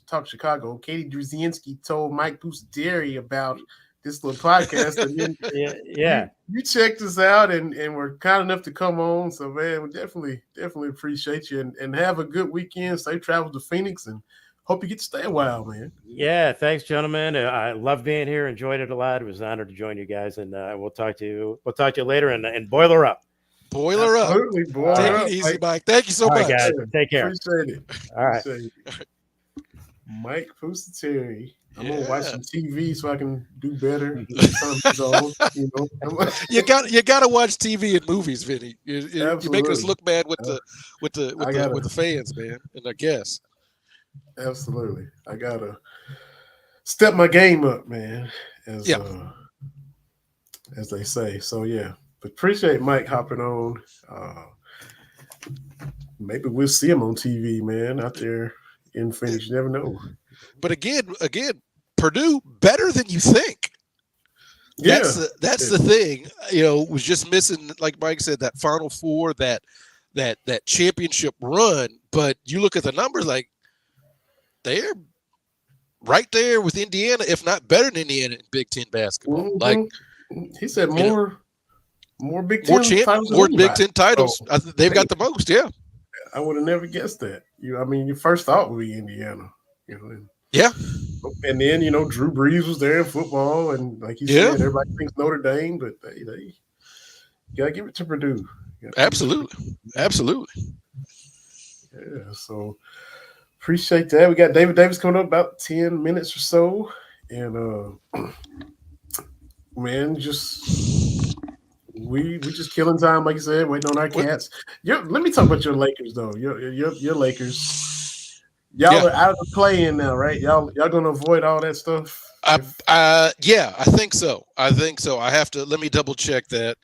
Talk Chicago, Katie Drzezinski told Mike Pusateri about this little podcast, and then you checked us out and were kind enough to come on. So man, we definitely appreciate you and have a good weekend. Safe travels to Phoenix and hope you get to stay a while, man. Yeah, thanks, gentlemen. I love being here. Enjoyed it a lot. It was an honor to join you guys, and we'll talk to you later. And boiler up. Boiler up. Absolutely, boiler Take up. it easy, Mike. Thank you so much. Right, guys. Take care. Appreciate it. All right. Mike Pusateri. I'm gonna watch some Yeah. TV so I can do better. You got to watch TV and movies, Vinny. You're making us look bad with the fans, man, and I guess. Absolutely, I gotta step my game up, man. As they say. So yeah, but appreciate Mike hopping on. Maybe we'll see him on TV, man, out there in Phoenix. You never know. But again, Purdue better than you think. Yeah, that's the thing. Was just missing, like Mike said, that Final Four, that championship run. But you look at the numbers, like they're right there with Indiana, if not better than Indiana in Big Ten basketball. Mm-hmm. Like he said, more Big Ten titles. More Big Ten titles. They've got the most. Yeah, I would have never guessed that. Your first thought would be Indiana. Yeah. And then, Drew Brees was there in football, and like you said, everybody thinks Notre Dame, but they gotta give it to Purdue. Absolutely. Yeah, so appreciate that. We got David Davis coming up about 10 minutes or so. And man, we just killing time, like you said, waiting on our cats. Let me talk about your Lakers though. Your Lakers. Y'all are out of the play-in now, right? Y'all gonna avoid all that stuff? I think so. Let me double check that.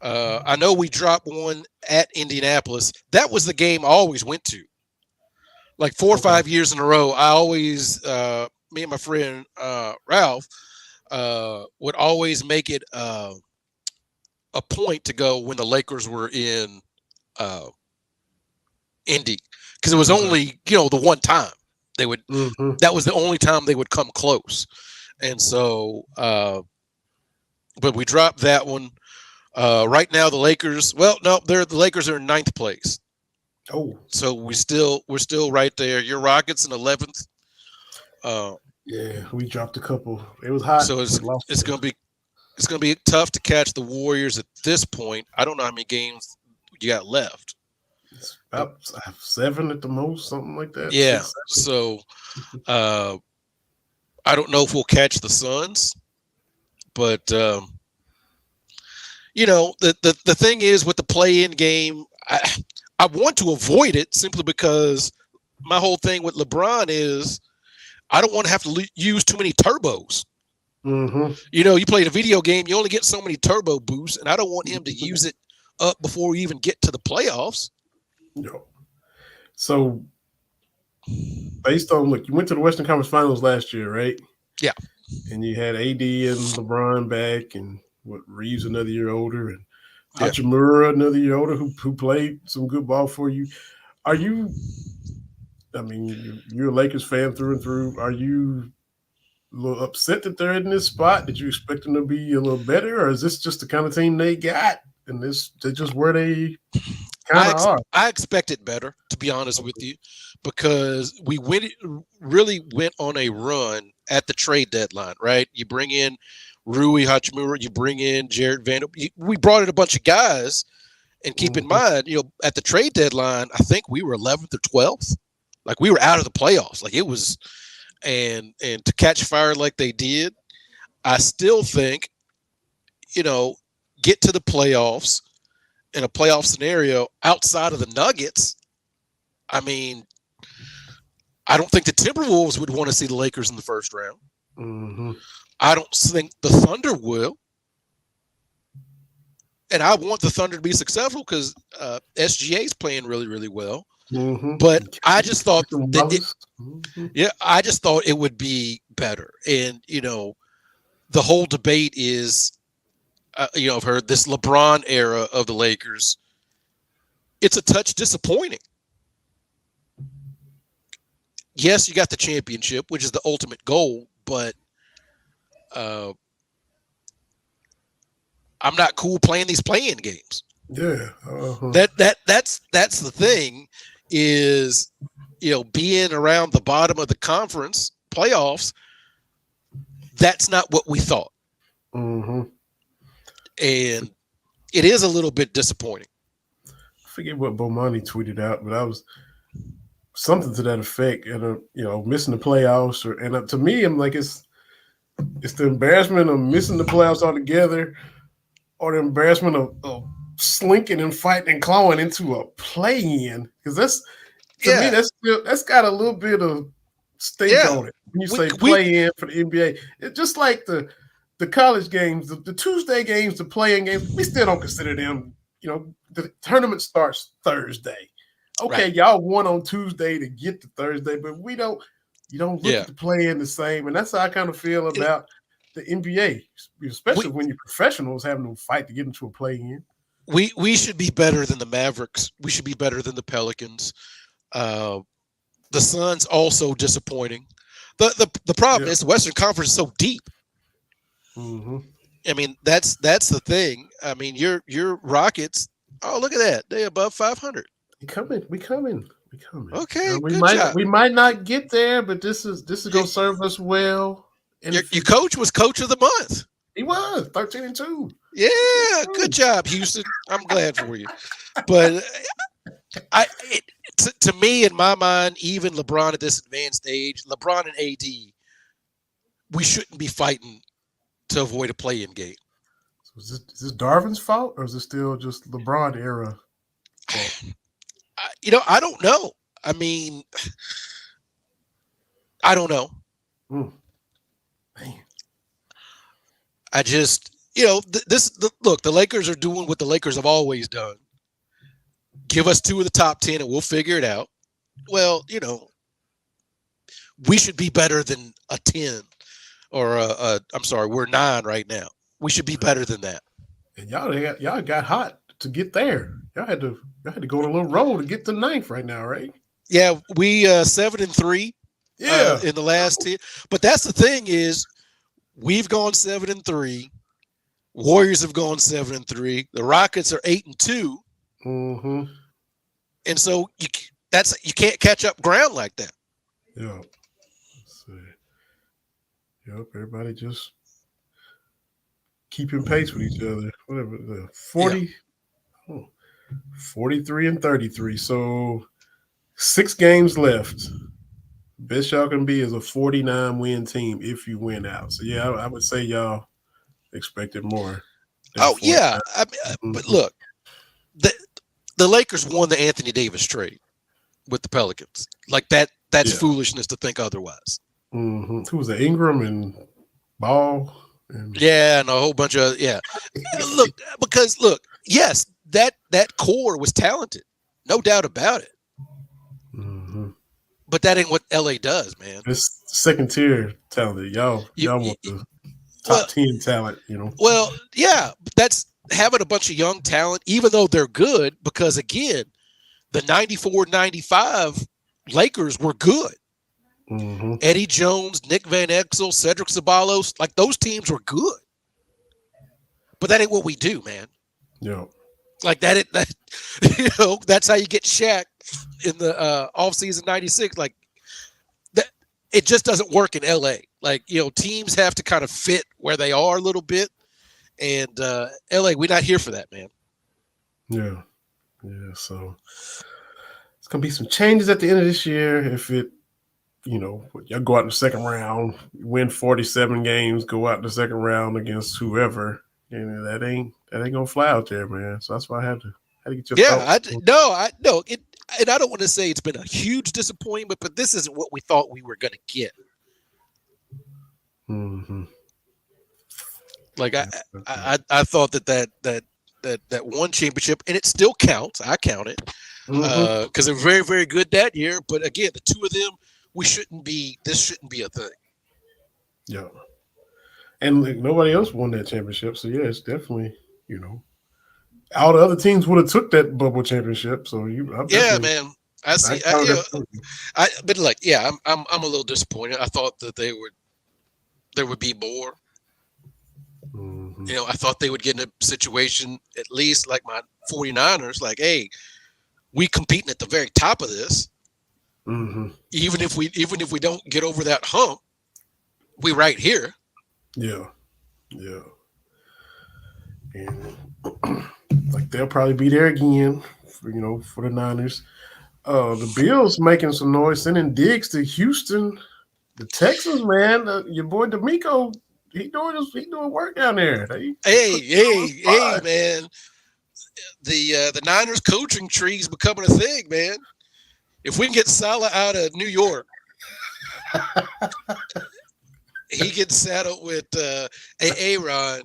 I know we dropped one at Indianapolis. That was the game I always went to. Like 4 or 5 years in a row, I always me and my friend Ralph would always make it a point to go when the Lakers were in Indy. Because it was only, the one time they would. Mm-hmm. That was the only time they would come close, and so. But we dropped that one. Right now, the Lakers. Well, no, the Lakers are in 9th place. Oh, so we're still right there. Your Rockets in 11th. Yeah, we dropped a couple. It was hot. So it's gonna be tough to catch the Warriors at this point. I don't know how many games you got left. It's about 7 at the most, something like that. Yeah. So I don't know if we'll catch the Suns, but the thing is with the play-in game, I want to avoid it simply because my whole thing with LeBron is I don't want to have to use too many turbos. Mm-hmm. You played a video game, you only get so many turbo boosts, and I don't want him to use it up before we even get to the playoffs. No. So, based on you went to the Western Conference Finals last year, right? Yeah. And you had AD and LeBron back, and Reeves another year older, and Hachimura another year older, who played some good ball for you. Are you? I mean, you're a Lakers fan through and through. Are you a little upset that they're in this spot? Did you expect them to be a little better, or is this just the kind of team they got, and they're just where they? I expected better, to be honest with you, because we really went on a run at the trade deadline, right? You bring in Rui Hachimura, you bring in Jared Vanderbilt. We brought in a bunch of guys, and keep in mind, at the trade deadline, I think we were 11th or 12th. Like, we were out of the playoffs. Like, it was, and to catch fire like they did, I still think, get to the playoffs in a playoff scenario outside of the Nuggets. I mean, I don't think the Timberwolves would want to see the Lakers in the first round. Mm-hmm. I don't think the Thunder will. And I want the Thunder to be successful because SGA is playing really, really well. Mm-hmm. But I just thought that I just thought it would be better. And, the whole debate is, I've heard this LeBron era of the Lakers. It's a touch disappointing. Yes, you got the championship, which is the ultimate goal, but I'm not cool playing these play-in games. Yeah. That's the thing is, being around the bottom of the conference playoffs. That's not what we thought. Mm-hmm. And it is a little bit disappointing. I forget what Bomani tweeted out, but I was something to that effect. And missing the playoffs, to me, I'm like, it's the embarrassment of missing the playoffs altogether, or the embarrassment of slinking and fighting and clawing into a play-in. Because me, that's got a little bit of stink on it. When you say play-in for the NBA, it's just like the college games, the Tuesday games, the play-in games. We still don't consider them. The tournament starts Thursday. Okay, right. Y'all won on Tuesday to get to Thursday, but we don't. You don't look at the play-in the same, and that's how I kind of feel about the NBA, especially when you're professionals having to fight to get into a play-in. We should be better than the Mavericks. We should be better than the Pelicans. The Suns also disappointing. The problem is the Western Conference is so deep. Mm-hmm. I mean, that's the thing. I mean, your Rockets. Oh, look at that! They above 500. We coming. Okay, we might not get there, but this is gonna serve us well. Your coach was coach of the month. He was 13-2. Yeah, good job, Houston. I'm glad for you. But to me, in my mind, even LeBron at this advanced age, LeBron and AD, we shouldn't be fighting to avoid a play-in game. So is this Darvin's fault, or is it still just LeBron era fault? I don't know. I mean, I don't know. Man. I just, look, the Lakers are doing what the Lakers have always done. Give us 2 of the top 10 and we'll figure it out. Well, we should be better than a 10 or I'm sorry, we're 9 right now. We should be better than that. And y'all got hot to get there. Y'all had to go on a little roll to get to 9th right now, right? Yeah, we 7-3. Yeah, in the last 10. But that's the thing is, we've gone 7-3. Warriors have gone 7-3. The Rockets are 8-2. Mm-hmm. And so you can't catch up ground like that. Yeah. Let's see. Yep. Everybody just keeping pace with each other. Whatever. 43 and 33. So 6 games left. Best y'all can be is a 49 win team if you win out. So yeah, I would say y'all expected more. Oh yeah, but look, the Lakers won the Anthony Davis trade with the Pelicans. Like that's foolishness to think otherwise. Mm-hmm. Who was it? Ingram and Ball. And a whole bunch of Look, yes, that core was talented, no doubt about it. Mm-hmm. But that ain't what LA does, man. It's second tier talent. Y'all want the top 10 talent, Well, yeah, that's having a bunch of young talent, even though they're good, because again, the 94-95 Lakers were good. Mm-hmm. Eddie Jones, Nick Van Exel, Cedric Ceballos, like those teams were good. But that ain't what we do, man. Yeah. Like that's how you get Shaq in the offseason 96. Like that, it just doesn't work in LA. Like, teams have to kind of fit where they are a little bit. And LA, we're not here for that, man. Yeah. Yeah. So it's going to be some changes at the end of this year. If it, y'all go out in the second round, win 47 games, go out in the second round against whoever, and that ain't going to fly out there, man. So that's why I had to get your thoughts. And I don't want to say it's been a huge disappointment, but this isn't what we thought we were going to get. Mm-hmm. Like I thought that one championship, and it still counts. I count it because they're very, very good that year. But again, the two of them, this shouldn't be a thing. Yeah, and nobody else won that championship, so yeah, it's definitely all the other teams would have took that bubble championship. So man. I see. But like, yeah, I'm a little disappointed. I thought that there would be more. Mm-hmm. I thought they would get in a situation at least like my 49ers, like, hey, we competing at the very top of this. Mm-hmm. Even if we don't get over that hump, we right here. Yeah. Yeah. And like they'll probably be there again for the Niners. The Bills making some noise, sending Diggs to Houston. The Texans, man, your boy D'Amico, he doing work down there. Hey, man. The Niners coaching tree is becoming a thing, man. If we can get Salah out of New York, he gets saddled with Aaron.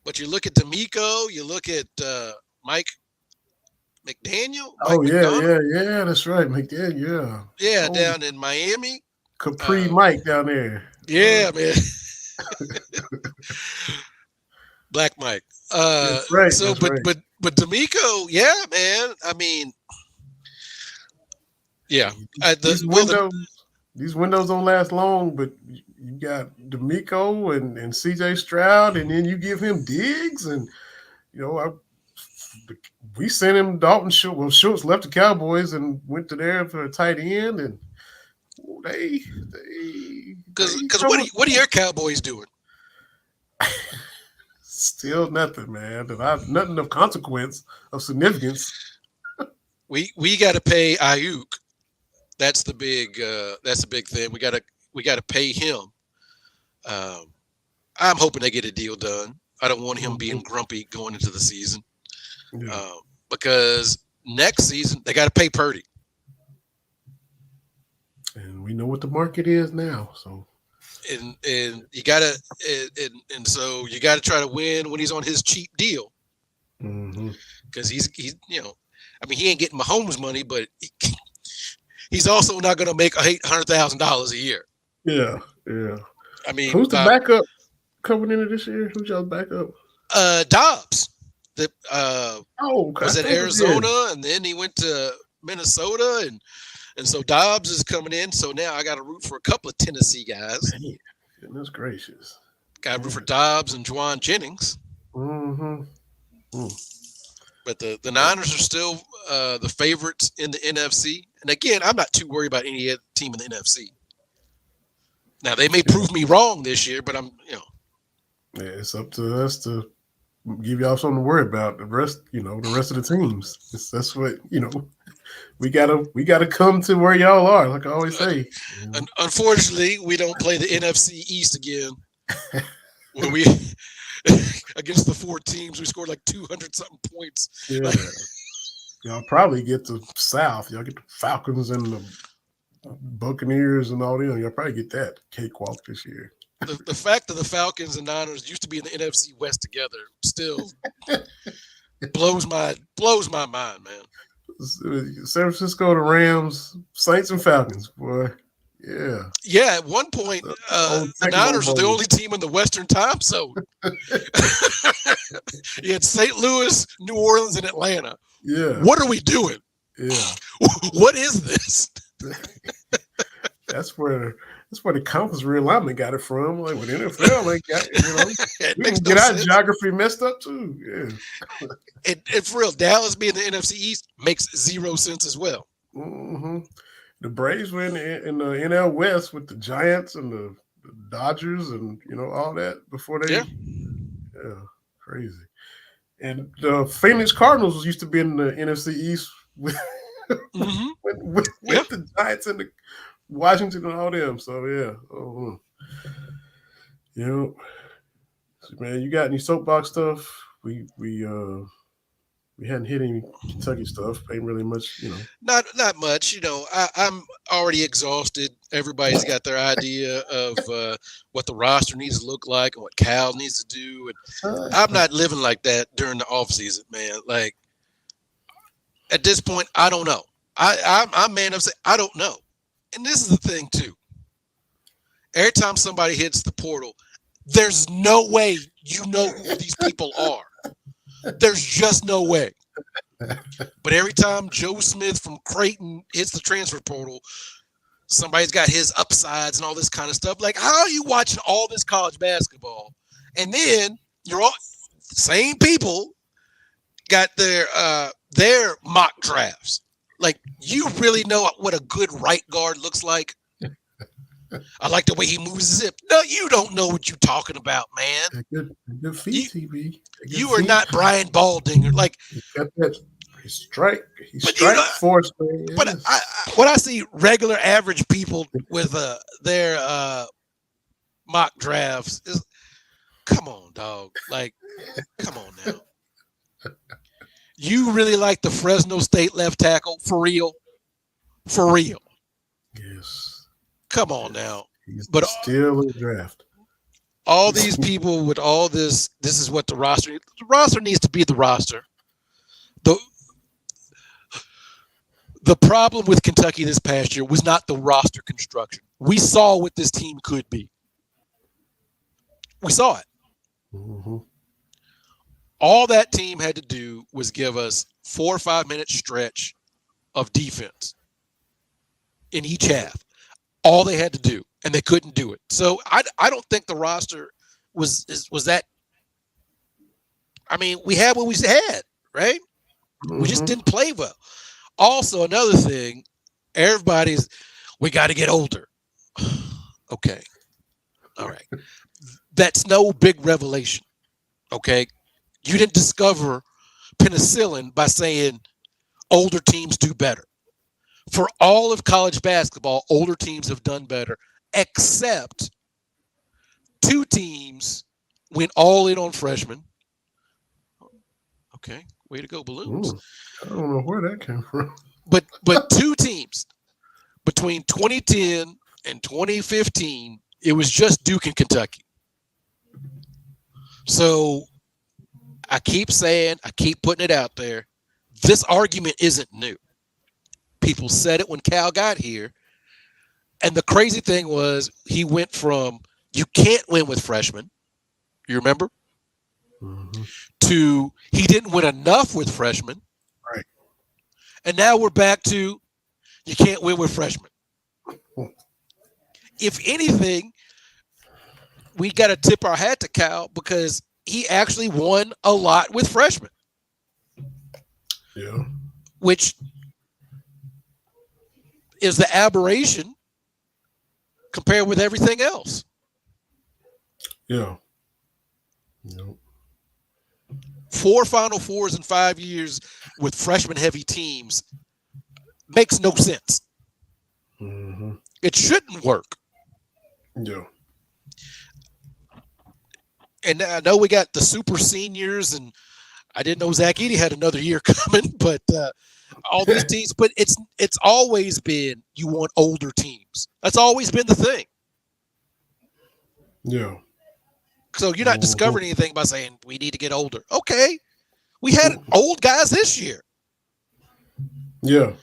But you look at D'Amico, you look at Mike McDaniel. Yeah, that's right, McDaniel. Yeah, down in Miami. Capri Mike down there. Yeah, man. Black Mike. That's right. So, but D'Amico, yeah, man. I mean, yeah. These windows don't last long, but you got D'Amico and CJ Stroud, and then you give him Diggs, and we sent him Dalton Schultz. Well, Schultz left the Cowboys and went to there for a tight end, and because what are your Cowboys doing? Still nothing, man. Nothing of consequence, of significance. We got to pay Ayuk. That's the big thing. We got to pay him. I'm hoping they get a deal done. I don't want him being grumpy going into the season, because next season they got to pay Purdy. And we know what the market is now, so. And you gotta and so you gotta try to win when he's on his cheap deal, because he's he ain't getting Mahomes money, but he's also not going to make $800,000 a year. Yeah. I mean, who's the backup coming into this year? Who's y'all's backup? Dobbs. Okay. Was at Arizona, and then he went to Minnesota, and so Dobbs is coming in. So now I got to root for a couple of Tennessee guys. Man, goodness gracious. Got to root for Dobbs and Juwan Jennings. Mm-hmm. But the Niners are still the favorites in the NFC. And again, I'm not too worried about any other team in the NFC. Now, they may prove me wrong this year, but Yeah, it's up to us to give y'all something to worry about. The rest of the teams. That's what, we gotta come to where y'all are, like I always say. Unfortunately, we don't play the NFC East again. When we against the four teams, we scored like 200-something points. Yeah. Y'all probably get the South. Y'all get the Falcons and the Buccaneers and all them. Y'all probably get that cakewalk this year. The fact that the Falcons and Niners used to be in the NFC West together still blows my mind, man. San Francisco, the Rams, Saints, and Falcons, boy. Yeah. Yeah, at one point, the Niners were the only team in the Western time zone. You had St. Louis, New Orleans, and Atlanta. Yeah. What are we doing? Yeah. What is this? That's where the conference realignment got it from. Like, with NFL, they got, we can get our geography messed up too. Yeah. And for real, Dallas being the NFC East makes zero sense as well. Mm-hmm. The Braves were in the NL West with the Giants and the Dodgers and all that before they. Yeah. Yeah, crazy. And the Phoenix Cardinals used to be in the NFC East with the Giants and the Washington and all them. So yeah, So, man, you got any soapbox stuff? We hadn't hit any Kentucky stuff. Ain't really much, Not much. I'm already exhausted. Everybody's got their idea of what the roster needs to look like and what Cal needs to do. And I'm not living like that during the off season, man. Like at this point, I don't know. I'm man up saying I don't know. And this is the thing too. Every time somebody hits the portal, there's no way you know who these people are. There's just no way. But every time Joe Smith from Creighton hits the transfer portal, somebody's got his upsides and all this kind of stuff. Like, how are you watching all this college basketball? And then you're all same people got their mock drafts. Like, you really know what a good right guard looks like? I like the way he moves his hip. No, you don't know what you're talking about, man. Good feet, TB. You are not Brian Baldinger. Like, He's strike force, man. Yes. But when I see regular average people with their mock drafts, come on, dog. Like, come on now. You really like the Fresno State left tackle for real? For real? Yes. Come on now. He's but still in the draft. All these people with all this is what the roster needs. The roster needs to be the roster. The problem with Kentucky this past year was not the roster construction. We saw what this team could be. We saw it. Mm-hmm. All that team had to do was give us 4 or 5 minute stretch of defense in each half. All they had to do, and they couldn't do it. So I don't think the roster was that. I mean, we had what we had, right? Mm-hmm. We just didn't play well. Also, another thing, we got to get older. Okay. All right. That's no big revelation. Okay. You didn't discover penicillin by saying older teams do better. For all of college basketball, older teams have done better, except 2 teams went all in on freshmen. Okay, way to go, Balloons. Ooh, I don't know where that came from. But 2 teams between 2010 and 2015, it was just Duke and Kentucky. So I keep putting it out there. This argument isn't new. People said it when Cal got here. And the crazy thing was he went from you can't win with freshmen, you remember, Mm-hmm. to he didn't win enough with freshmen. Right. And now we're back to you can't win with freshmen. If anything, we got to tip our hat to Cal because he actually won a lot with freshmen. Yeah. Which is the aberration compared with everything else. Yeah. Nope. 4 Final Fours in 5 years with freshman-heavy teams makes no sense. Mm-hmm. It shouldn't work. Yeah. And I know we got the super seniors, and I didn't know Zach Edey had another year coming, but all these teams. But it's always been you want older teams. That's always been the thing. Yeah. So you're not discovering anything by saying we need to get older. Okay, we had old guys this year. Yeah.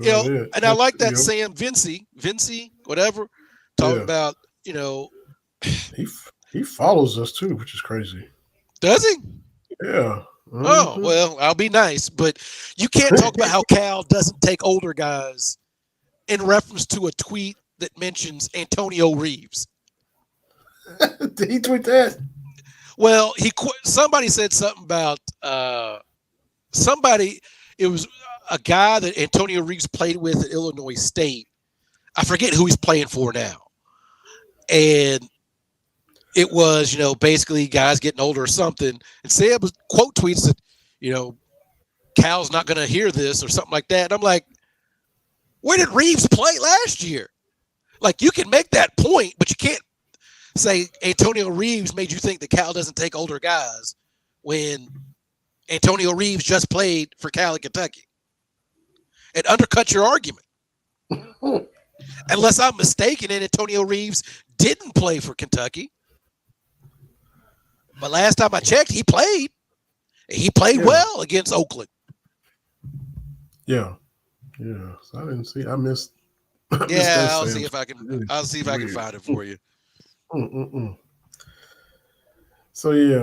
Sure and I like that Sam Vincey, whatever, talking about, He follows us too, which is crazy. Does he? Yeah. Mm-hmm. Oh, well, I'll be nice, but you can't talk about how Cal doesn't take older guys in reference to a tweet that mentions Antonio Reeves. Did he tweet that? Well, somebody said something about it was a guy that Antonio Reeves played with at Illinois State, I forget who he's playing for now. And it was, basically guys getting older or something. And Sam quote tweets that, Cal's not going to hear this or something like that. And I'm like, where did Reeves play last year? Like, you can make that point, but you can't say Antonio Reeves made you think that Cal doesn't take older guys when Antonio Reeves just played for Cal and Kentucky. It undercuts your argument. Unless I'm mistaken and Antonio Reeves didn't play for Kentucky. But last time I checked, he played. He played well against Oakland. Yeah. Yeah. So I didn't see. I missed. I'll see if I can. I'll see if I can find it for you. So it's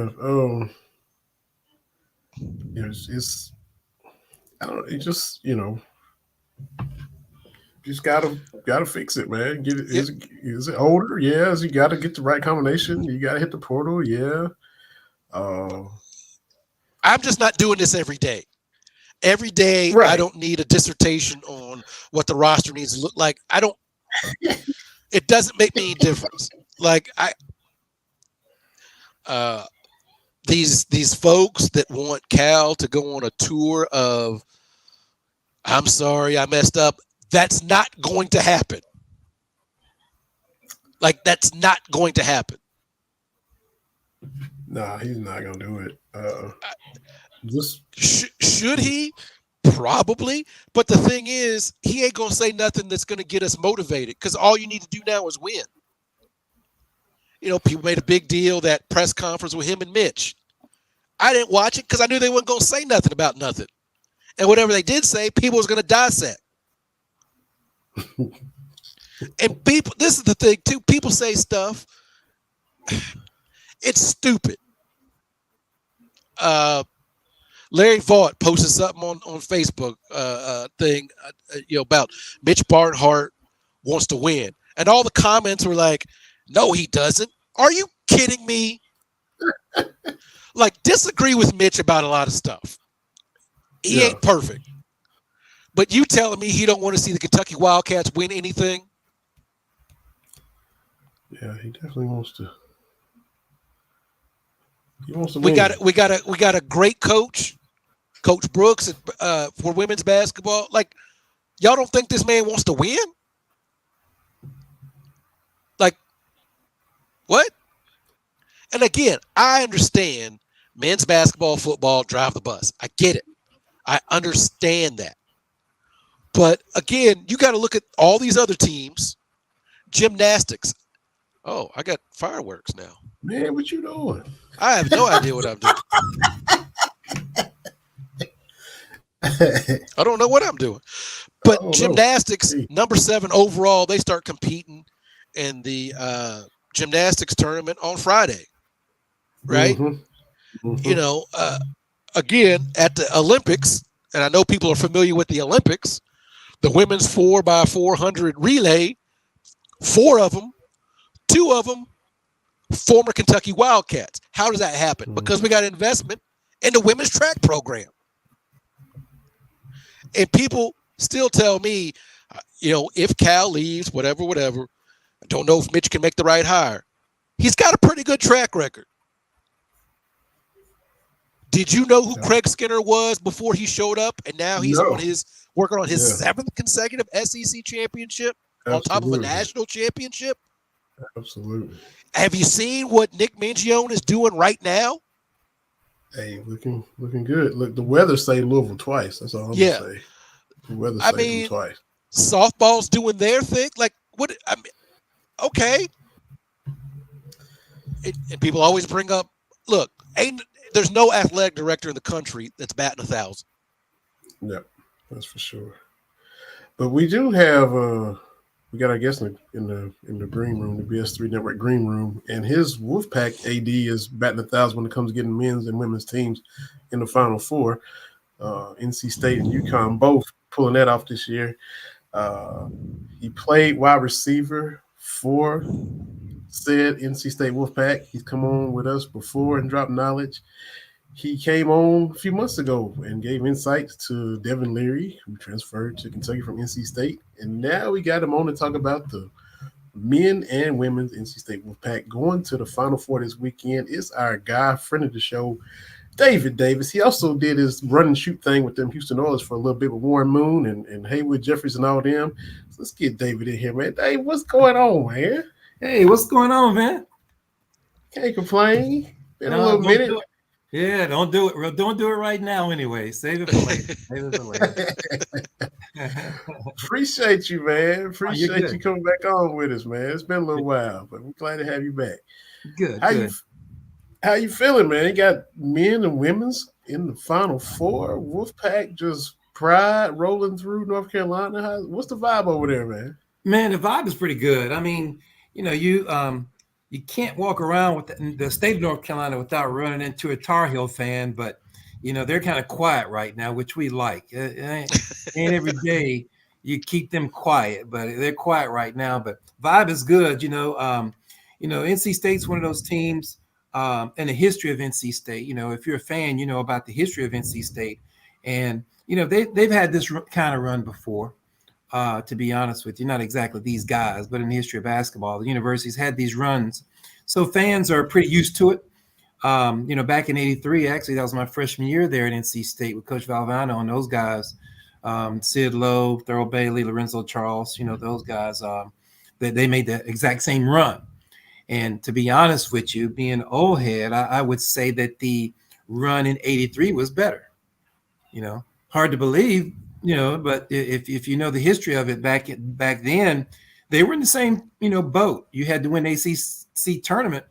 I don't. It just just gotta fix it, man. Get it. Is it older? Yes. You got to get the right combination. You got to hit the portal. Yeah. I'm just not doing this every day. Every day, right. I don't need a dissertation on what the roster needs to look like. I don't. It doesn't make me any difference. Like these folks that want Cal to go on a tour of, I'm sorry, I messed up. That's not going to happen. Like, that's not going to happen. Nah, he's not gonna do it. Should he? Probably. But the thing is, he ain't gonna say nothing that's gonna get us motivated, because all you need to do now is win. People made a big deal, that press conference with him and Mitch. I didn't watch it because I knew they weren't gonna say nothing about nothing. And whatever they did say, people was gonna dissect. And people, this is the thing too, people say stuff. It's stupid. Larry Vaught posted something on Facebook thing, about Mitch Barnhart wants to win. And all the comments were like, no, he doesn't. Are you kidding me? Like, disagree with Mitch about a lot of stuff. He ain't perfect. But you telling me he don't want to see the Kentucky Wildcats win anything? Yeah, he definitely wants to. He wants to we win. got a great coach, Coach Brooks, for women's basketball. Like, y'all don't think this man wants to win? Like, what? And again, I understand men's basketball, football, drive the bus. I get it. I understand that. But again, you got to look at all these other teams. Gymnastics. Oh, I got fireworks now. Man, what you doing? I have no idea what I'm doing. I don't know what I'm doing. But gymnastics, number 7 overall, they start competing in the gymnastics tournament on Friday. Right? Mm-hmm. Again, at the Olympics, and I know people are familiar with the Olympics, the women's 4x400 relay, 4 of them, 2 of them, former Kentucky Wildcats. How does that happen? Mm-hmm. Because we got investment in the women's track program. And people still tell me, if Cal leaves, whatever, I don't know if Mitch can make the right hire. He's got a pretty good track record. Did you know who Craig Skinner was before he showed up? And now he's working on his 7th consecutive SEC championship. Absolutely. On top of a national championship. Absolutely. Have you seen what Nick Mingione is doing right now? Hey, looking good. Look, the weather saved Louisville twice. That's all I'm gonna say. The weather saved them twice. Softball's doing their thing. Like, what? I mean, okay. And people always bring up, look, there's no athletic director in the country that's batting 1,000. Yeah, that's for sure. But we do have we got our guest in the green room, the BS3 Network green room, and his Wolfpack AD is batting 1,000 when it comes to getting men's and women's teams in the Final Four. NC State and UConn both pulling that off this year. He played wide receiver for said NC State Wolfpack. He's come on with us before and dropped knowledge. He came on a few months ago and gave insights to Devin Leary, who transferred to Kentucky from NC State. And now we got him on to talk about the men and women's NC State Wolfpack going to the Final Four this weekend. It's our guy, friend of the show, David Davis. He also did his run and shoot thing with them Houston Oilers for a little bit with Warren Moon and Haywood Jeffries and all them. So let's get David in here, man. Dave, what's going on, man? Hey, what's going on, man? Can't complain. Been a little minute. Yeah, don't do it. Don't do it right now anyway. Save it for later. Save it for later. Appreciate you, man. Appreciate you coming back on with us, man. It's been a little while, but we're glad to have you back. Good. How you feeling, man? You got men and women's in the Final Four. Wolfpack just pride rolling through North Carolina. What's the vibe over there, man? Man, the vibe is pretty good. I mean, you can't walk around with the state of North Carolina without running into a Tar Heel fan, but they're kind of quiet right now, which we like. Ain't every day you keep them quiet, but they're quiet right now. But vibe is good. NC State's one of those teams. And the history of NC State, if you're a fan, you know about the history of NC State, and they've had this kind of run before. To be honest with you, not exactly these guys, but in the history of basketball, the university's had these runs, so fans are pretty used to it. Back in '83, actually, that was my freshman year there at NC State with Coach Valvano and those guys, Sid Lowe, Thurl Bailey, Lorenzo Charles. Those guys. They made the exact same run. And to be honest with you, being an old head, I would say that the run in '83 was better. Hard to believe, but if you know the history of it back then, they were in the same, boat. You had to win the ACC tournament.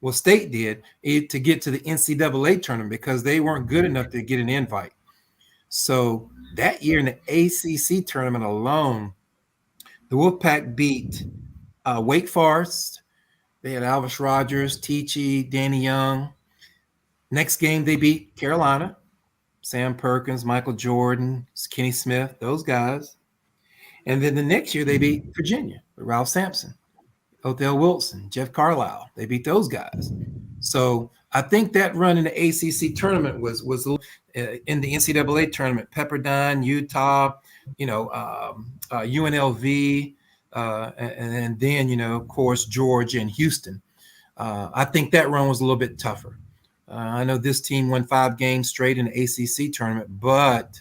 Well, State did to get to the NCAA tournament because they weren't good enough to get an invite. So that year in the ACC tournament alone, the Wolfpack beat Wake Forest. They had Alvis Rogers, Teachy, Danny Young. Next game, they beat Carolina, Sam Perkins, Michael Jordan, Kenny Smith, those guys. And then the next year, they beat Virginia with Ralph Sampson, Othell Wilson, Jeff Carlisle. They beat those guys. So I think that run in the ACC tournament was in the NCAA tournament, Pepperdine, Utah, UNLV, and then, of course, Georgia and Houston. I think that run was a little bit tougher. I know this team won 5 games straight in the ACC tournament, but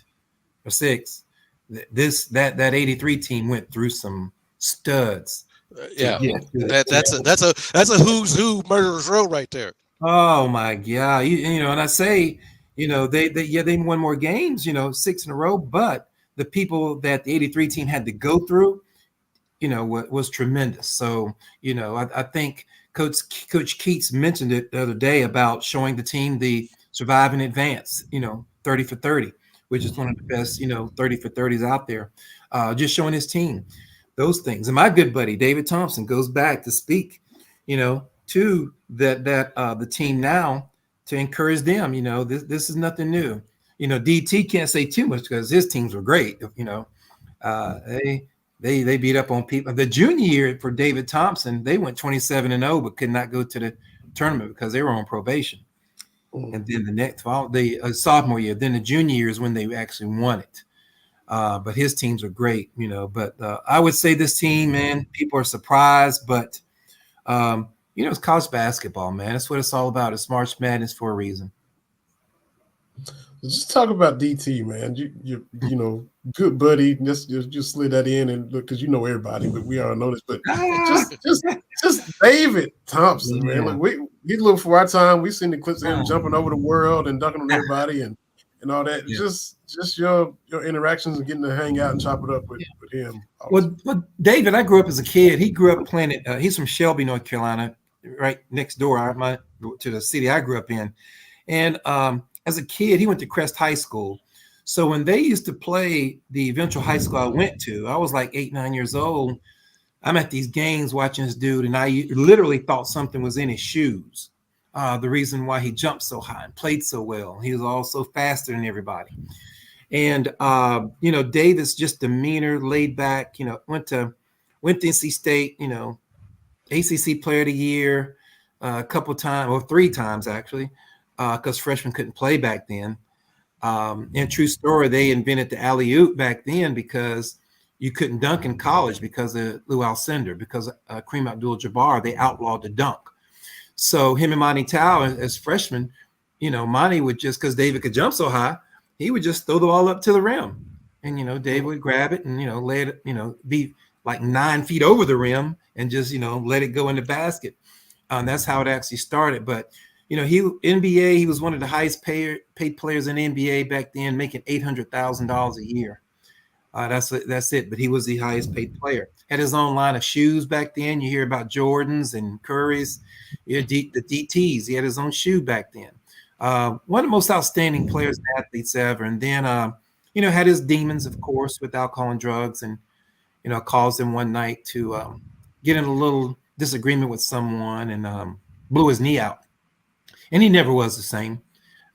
or 6. That 83 team went through some studs. That's a who's who murderer's row right there. Oh my God! And I say, they won more games, 6 in a row, but the people that the 83 team had to go through, was tremendous. So, I think Coach Keats mentioned it the other day about showing the team the survive and advance, 30 for 30, which is one of the best, 30 for 30s out there. Just showing his team those things. And my good buddy, David Thompson, goes back to speak, to the team now to encourage them. This is nothing new. DT can't say too much because his teams were great. They beat up on people. The junior year for David Thompson, they went 27-0, but could not go to the tournament because they were on probation. And then the sophomore year, then the junior year is when they actually won it. But his teams were great, But I would say this team, man, people are surprised, but it's college basketball, man. That's what it's all about. It's March Madness for a reason. Just talk about DT, man. You good buddy. Just slid that in and look, because everybody, but we all know this. But just David Thompson, man. Look, we look for our time. We seen the clips of him jumping over the world and dunking on everybody and all that. Yeah. Just your interactions and getting to hang out and chop it up with him. Well, David, I grew up as a kid. He grew up playing it. He's from Shelby, North Carolina, right next door to the city I grew up in, and as a kid, he went to Crest High School. So when they used to play the eventual high school I went to, I was like 8, 9 years old. I'm at these games watching this dude, and I literally thought something was in his shoes. The reason why he jumped so high and played so well. He was also faster than everybody. And, Davis, just demeanor, laid back, went to NC State, ACC Player of the Year a couple times, or 3 times actually. because freshmen couldn't play back then. And true story, they invented the alley-oop back then because you couldn't dunk in college because of Lou Alcindor, because Kareem Abdul-Jabbar, they outlawed the dunk. So him and Monty Tao as freshmen, Monty would just, because David could jump so high, he would just throw the ball up to the rim. And, David would grab it and, lay it, be like 9 feet over the rim and just, let it go in the basket. That's how it actually started. But, NBA, he was one of the highest paid players in the NBA back then, making $800,000 a year. That's it. But he was the highest paid player. Had his own line of shoes back then. You hear about Jordans and Curry's, the DTs. He had his own shoe back then. One of the most outstanding players and athletes ever. And then, had his demons, of course, with alcohol and drugs, and caused him one night to get in a little disagreement with someone and blew his knee out. And he never was the same.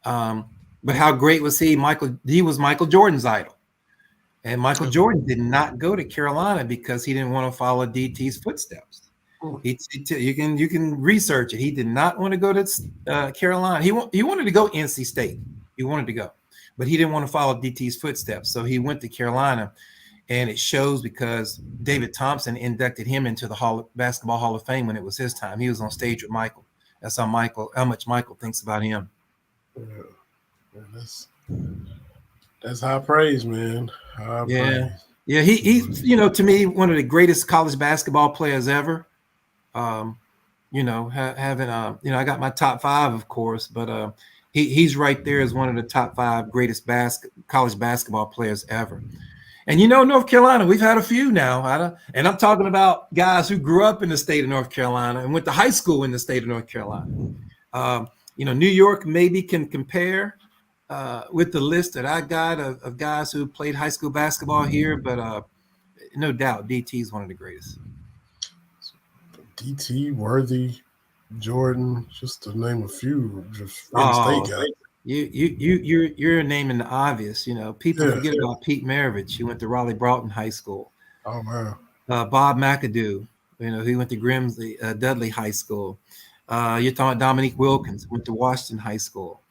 But how great was he? He was Michael Jordan's idol. And Michael Jordan did not go to Carolina because he didn't want to follow DT's footsteps. You can research it. He did not want to go to Carolina. He wanted to go NC State. He wanted to go, but he didn't want to follow DT's footsteps. So he went to Carolina, and it shows because David Thompson inducted him into the Basketball Hall of Fame when it was his time. He was on stage with Michael. That's how much Michael thinks about him. That's high praise, man. Praise. Yeah. He's to me one of the greatest college basketball players ever. I got my top 5, of course, but he's right there as one of the top 5 greatest college basketball players ever. And North Carolina, we've had a few now. And I'm talking about guys who grew up in the state of North Carolina and went to high school in the state of North Carolina. New York maybe can compare with the list that I got of guys who played high school basketball here, but no doubt DT is one of the greatest. DT, Worthy, Jordan, just to name a few. Just state guys. You're naming the obvious. People forget about Pete Maravich. He went to Raleigh Broughton High School. Oh wow. Bob McAdoo. He went to Grimsley Dudley High School. You're talking Dominique Wilkins, went to Washington High School.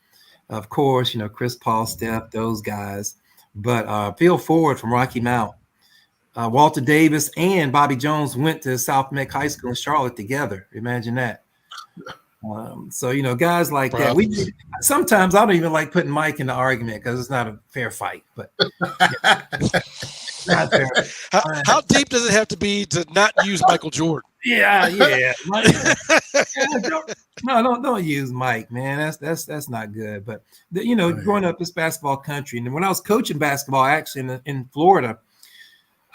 Of course, Chris Paul, Steph, those guys. But Phil Ford from Rocky Mount. Walter Davis and Bobby Jones went to South Meck High School in Charlotte together. Imagine that. So, guys like that. Sometimes I don't even like putting Mike in the argument because it's not a fair fight. But not fair. How deep does it have to be to not use Michael Jordan? Yeah. Don't use Mike, man. That's not good. But growing up this basketball country, and when I was coaching basketball, actually in Florida,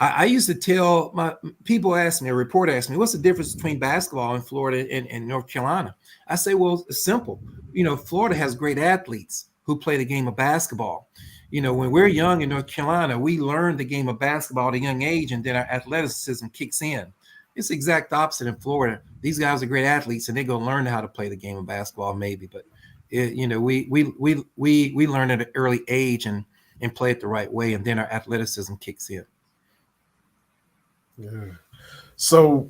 I used to tell my people, a reporter asked me, what's the difference between basketball in Florida and North Carolina? I say, well, it's simple. Florida has great athletes who play the game of basketball. When we're young in North Carolina, we learn the game of basketball at a young age, and then our athleticism kicks in. It's the exact opposite in Florida. These guys are great athletes, and they go learn how to play the game of basketball, maybe. But we learn at an early age and play it the right way, and then our athleticism kicks in. Yeah. So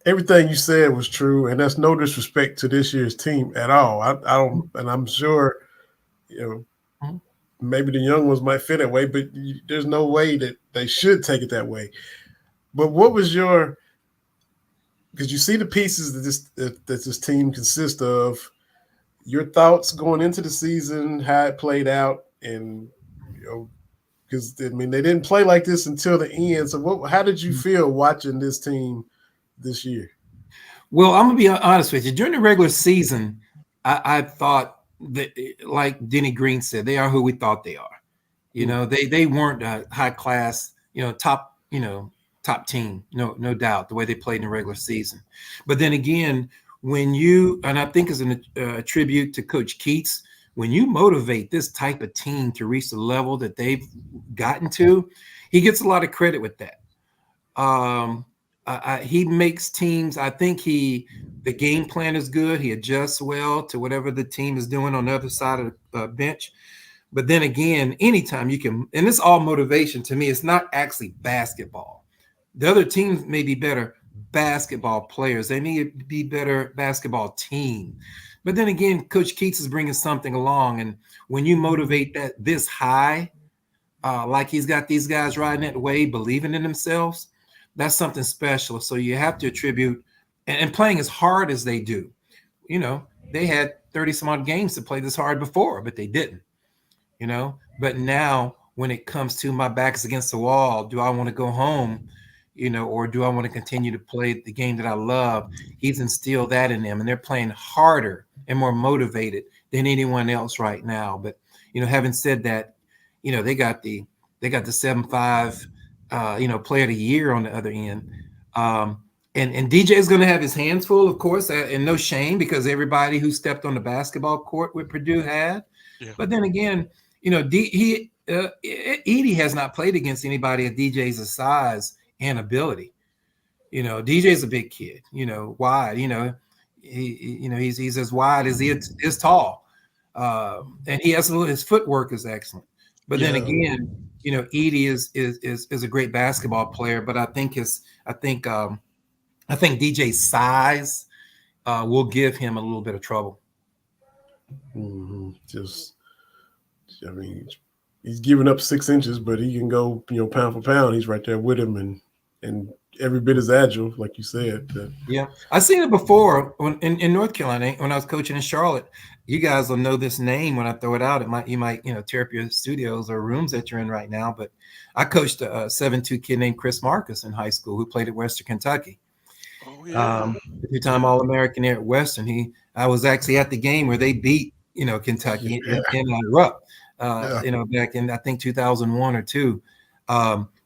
everything you said was true, and that's no disrespect to this year's team at all. I don't, and I'm sure, maybe the young ones might feel that way, but there's no way that they should take it that way. But what was because you see the pieces that this team consists of, your thoughts going into the season, how it played out, and because they didn't play like this until the end. So how did you feel watching this team this year? Well, I'm gonna be honest with you. During the regular season, I thought that, like Denny Green said, they are who we thought they are. They weren't a high class, top team, no doubt, the way they played in the regular season. But then again, and I think as a tribute to Coach Keats, when you motivate this type of team to reach the level that they've gotten to, he gets a lot of credit with that. He makes teams, I think the game plan is good. He adjusts well to whatever the team is doing on the other side of the bench. But then again, anytime you can, and it's all motivation to me, it's not actually basketball. The other teams may be better basketball players. They need to be better basketball team. But then again, Coach Keats is bringing something along. And when you motivate that this high, like he's got these guys riding that wave, believing in themselves, that's something special. So you have to attribute, and playing as hard as they do. You know, they had 30 some odd games to play this hard before, but they didn't, you know. But now when it comes to my back is against the wall, do I want to go home, you know, or do I want to continue to play the game that I love? He's instilled that in them, and they're playing harder and more motivated than anyone else right now. But, you know, having said that, you know, they got the 7-5, you know, player of the year on the other end. And DJ is going to have his hands full, of course, and no shame, because everybody who stepped on the basketball court with Purdue had. Yeah. But then again, you know, Edie has not played against anybody at DJ's size and ability. You know, DJ's a big kid, you know, wide, you know, he's as wide as he is tall. And he has his footwork is excellent. But then again, you know, Edie is a great basketball player, but I think DJ's size will give him a little bit of trouble. Mm-hmm. I mean, he's giving up 6 inches, but he can go, you know, pound for pound. He's right there with him, and every bit as agile, like you said. Yeah, I've seen it before in North Carolina when I was coaching in Charlotte. You guys will know this name when I throw it out. You might you know, tear up your studios or rooms that you're in right now. But I coached a 7'2" kid named Chris Marcus in high school who played at Western Kentucky. Oh, yeah. 2-time All-American there at Western. I was actually at the game where they beat, you know, Kentucky in Rupp, you know, back in I think 2001 or 2.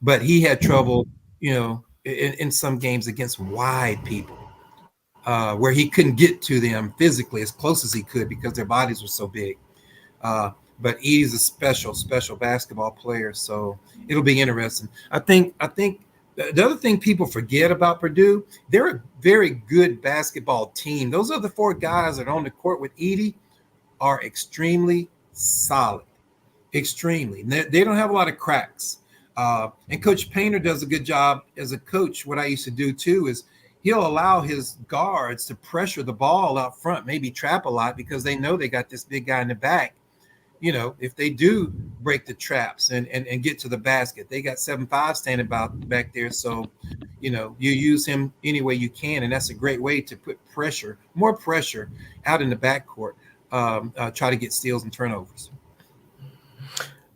But he had trouble, you know, in some games against wide people, where he couldn't get to them physically as close as he could because their bodies were so big. But Edie's a special basketball player, so it'll be interesting. I think the other thing people forget about Purdue, they're a very good basketball team. Those other 4 guys that are on the court with Edie are extremely solid, extremely. They don't have a lot of cracks. And Coach Painter does a good job as a coach. What I used to do too is he'll allow his guards to pressure the ball out front, maybe trap a lot, because they know they got this big guy in the back. You know, if they do break the traps and get to the basket, they got 7'5" standing back there. So, you know, you use him any way you can, and that's a great way to put more pressure out in the backcourt. Try to get steals and turnovers.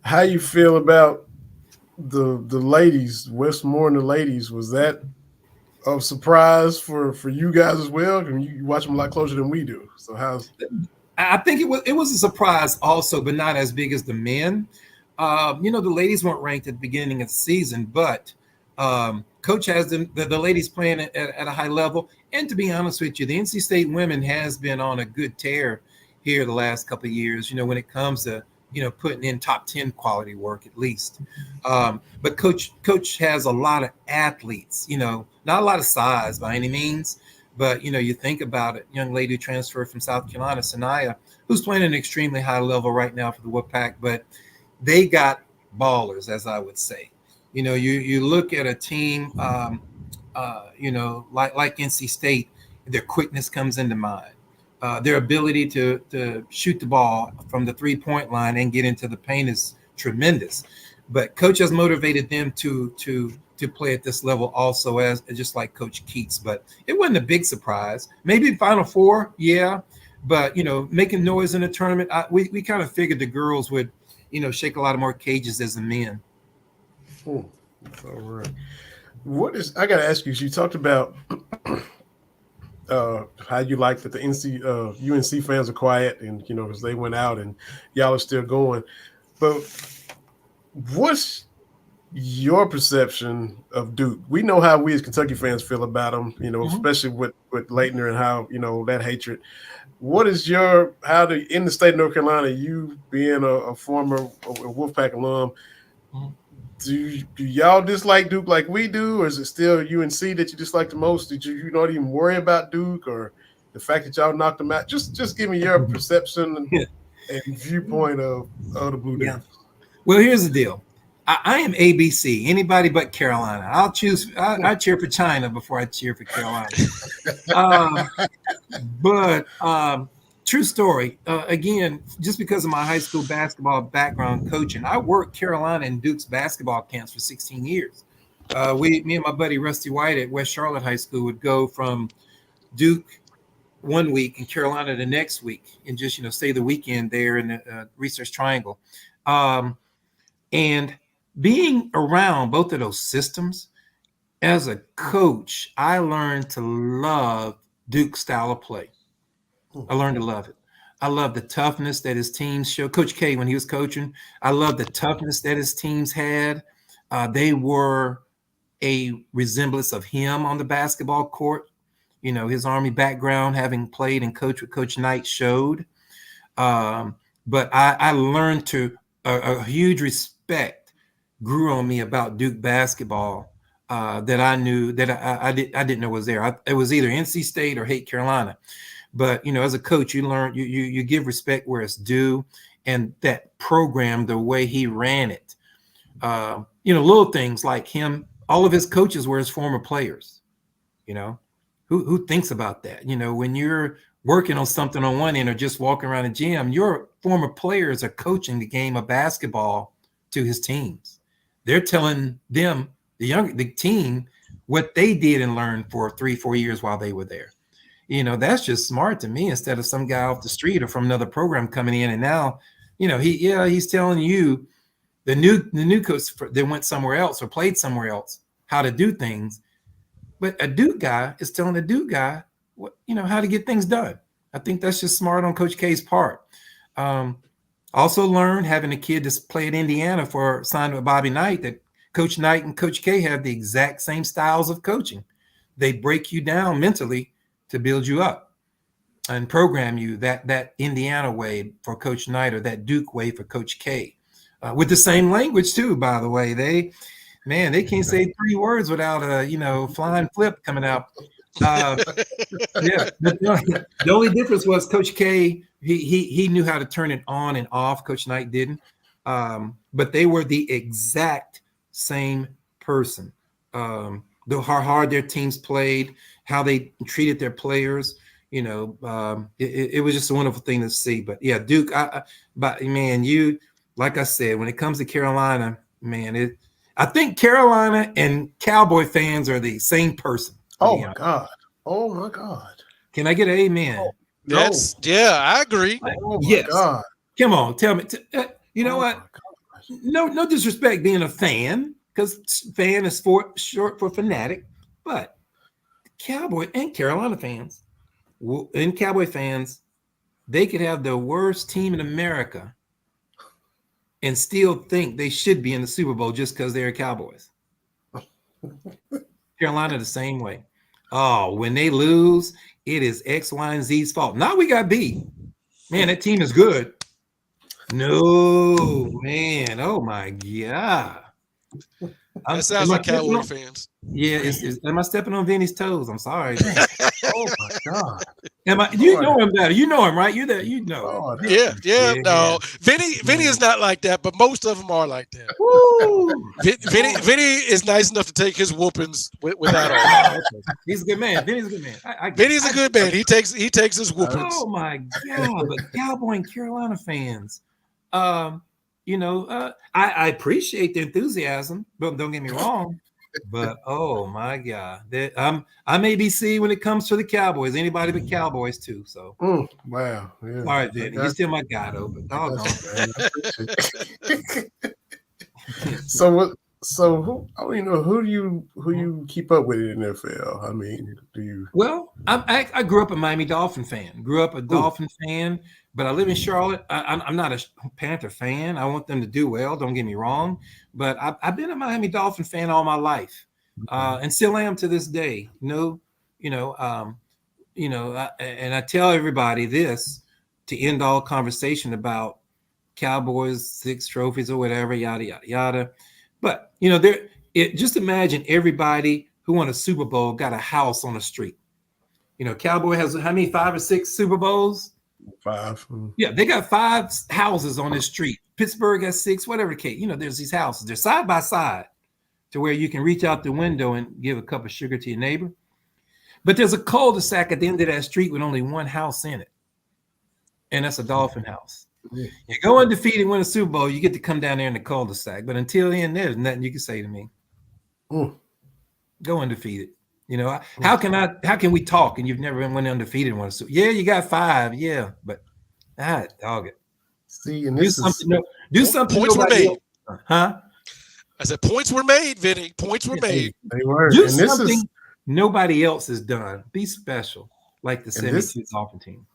How you feel about the ladies, Westmore and the ladies? Was that a surprise for you guys as well? I mean, you watch them a lot closer than we do. So I think it was a surprise also, but not as big as the men. You know, the ladies weren't ranked at the beginning of the season, but Coach has the ladies playing at a high level. And to be honest with you, the NC State women has been on a good tear here the last couple of years, you know, when it comes to, you know, putting in top 10 quality work at least. But Coach has a lot of athletes, you know, not a lot of size by any means. But, you know, you think about it, young lady who transferred from South Carolina, Sanaya, who's playing at an extremely high level right now for the Wolfpack, but they got ballers, as I would say. You know, you look at a team, you know, like NC State, their quickness comes into mind. Their ability to shoot the ball from the 3-point line and get into the paint is tremendous. But Coach has motivated them to play at this level also, as just like Coach Keats. But it wasn't a big surprise. Maybe Final Four, yeah. But, you know, making noise in the tournament, we kind of figured the girls would, you know, shake a lot of more cages as the men. All right. I got to ask you, you talked about how you like that the UNC fans are quiet and, you know, because they went out and y'all are still going. But what's your perception of Duke? We know how we as Kentucky fans feel about them, you know, especially with Leitner and how, you know, that hatred. What is in the state of North Carolina, you being a former Wolfpack alum, do y'all dislike Duke like we do, or is it still UNC that you dislike the most? Did you not even worry about Duke or the fact that y'all knocked them out? Just give me your perception and viewpoint of the Blue Devils. Well, here's the deal. I am ABC. Anybody but Carolina. I'll choose. I cheer for China before I cheer for Carolina. But true story. Again, just because of my high school basketball background coaching, I worked Carolina and Duke's basketball camps for 16 years. Me and my buddy Rusty White at West Charlotte High School would go from Duke one week and Carolina the next week, and just stay the weekend there in the Research Triangle. And being around both of those systems as a coach, I learned to love Duke's style of play. I learned to love it. I love the toughness that his teams show. Coach K, when he was coaching, I love the toughness that his teams had. They were a resemblance of him on the basketball court. His Army background, having played and coached with Coach Knight, showed. But I learned to a huge respect grew on me about Duke basketball that I knew that I didn't know was there. It was either NC State or hate Carolina. But as a coach, you learn you give respect where it's due, and that program, the way he ran it. Little things like him. All of his coaches were his former players. Who thinks about that? When you're working on something on one end or just walking around a gym, your former players are coaching the game of basketball to his teams. They're telling them, the team, what they did and learned for 3-4 years while they were there. That's just smart to me, instead of some guy off the street or from another program coming in. And now, he's telling you, the new coach that went somewhere else or played somewhere else, how to do things. But a Duke guy is telling a Duke guy what, how to get things done. I think that's just smart on Coach K's part. Also learned, having a kid that's played Indiana signed with Bobby Knight, that Coach Knight and Coach K have the exact same styles of coaching. They break you down mentally to build you up and program you that Indiana way for Coach Knight, or that Duke way for Coach K, with the same language too, by the way. They can't say 3 words without a flying flip coming out. Yeah. The only difference was Coach K, he knew how to turn it on and off. Coach Knight didn't. But they were the exact same person. How hard their teams played, how they treated their players. It was just a wonderful thing to see. But yeah, Duke. You, like I said, when it comes to Carolina, I think Carolina and Cowboy fans are the same person. Oh my God. Oh my God. Can I get an amen? I agree. Oh my Yes. God. Come on, tell me. What? No disrespect being a fan, because fan is short for fanatic. But Cowboy and Carolina fans, and Cowboy fans, they could have the worst team in America and still think they should be in the Super Bowl just because they're Cowboys. Carolina the same way. Oh, when they lose, it is X, Y, and Z's fault. Now we got beat. Man, that team is good. No, man. Oh my God. That sounds like Cowboy fans. Yeah, am I stepping on Vinny's toes? I'm sorry. Oh my God. You know him better. You know him, right? You're there. You know. Oh, Yeah. No, Vinny is not like that, but most of them are like that. Vinny is nice enough to take his whoopings without all. He's a good man. Vinny's a good man. Vinny's a good man. He takes his whoopings. Oh my God! But Cowboy and Carolina fans, I appreciate the enthusiasm, but don't get me wrong. But oh my God, I'm ABC when it comes to the Cowboys. Anybody but Cowboys too. So wow. Yeah. All right, Vinny, you're still my guy though. But doggone. So who do you keep up with in the NFL? I mean, do you? Well, I grew up a Miami Dolphin fan. Grew up a Dolphin fan, but I live in Charlotte. I'm not a Panther fan. I want them to do well. Don't get me wrong, but I've been a Miami Dolphin fan all my life, and still am to this day. And I tell everybody this to end all conversation about Cowboys 6 trophies or whatever, yada yada yada. But just imagine everybody who won a Super Bowl got a house on the street. Cowboy has how many, 5 or 6 Super Bowls? 5. Yeah, they got 5 houses on this street. Pittsburgh has 6, whatever the case. There's these houses. They're side by side to where you can reach out the window and give a cup of sugar to your neighbor. But there's a cul-de-sac at the end of that street with only one house in it. And that's a Dolphin house. Yeah. You go undefeated and win a Super Bowl, you get to come down there in the cul-de-sac. But until then, there's nothing you can say to me. Go undefeated. How can we talk and you've never went undefeated and won a Super Bowl? Yeah, you got 5. Yeah, but dog it. See, and this do something. Points were made. Huh? I said points were made, Vinny. Points were made. They were. Do and something nobody else has done. Be special, like the 72 Dolphin team.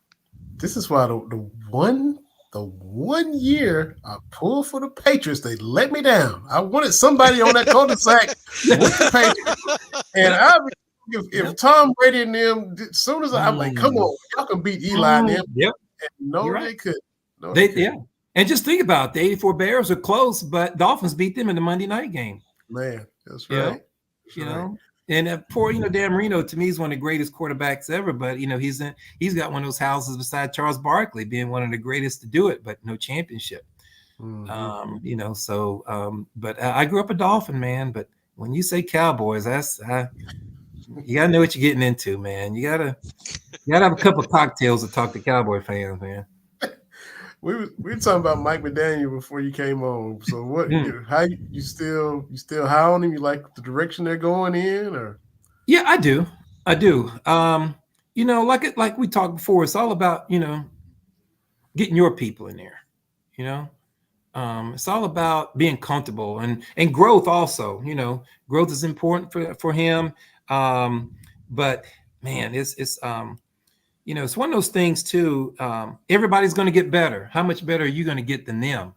This is why the one year I pulled for the Patriots, they let me down. I wanted somebody on that cul-de-sac with the Patriots. And if Tom Brady and them, as soon as I'm like, come on, y'all can beat Eli and them. Yep. And no, right. they couldn't. No, They couldn't. And just think about it, the 84 Bears are close, but Dolphins beat them in the Monday night game. Man, that's right. And poor, Dan Marino, to me, is one of the greatest quarterbacks ever. But he's got one of those houses beside Charles Barkley, being one of the greatest to do it, but no championship. Mm-hmm. But I grew up a Dolphin, man. But when you say Cowboys, you gotta know what you're getting into, man. You gotta have a couple of cocktails to talk to Cowboy fans, man. We were talking about Mike McDaniel before you came on. So what? How you still high on him? You like the direction they're going in, or? Yeah, I do. Like we talked before, it's all about getting your people in there. It's all about being comfortable and growth. Also, growth is important for him. But man, it's it's one of those things too. Everybody's going to get better. How much better are you going to get than them?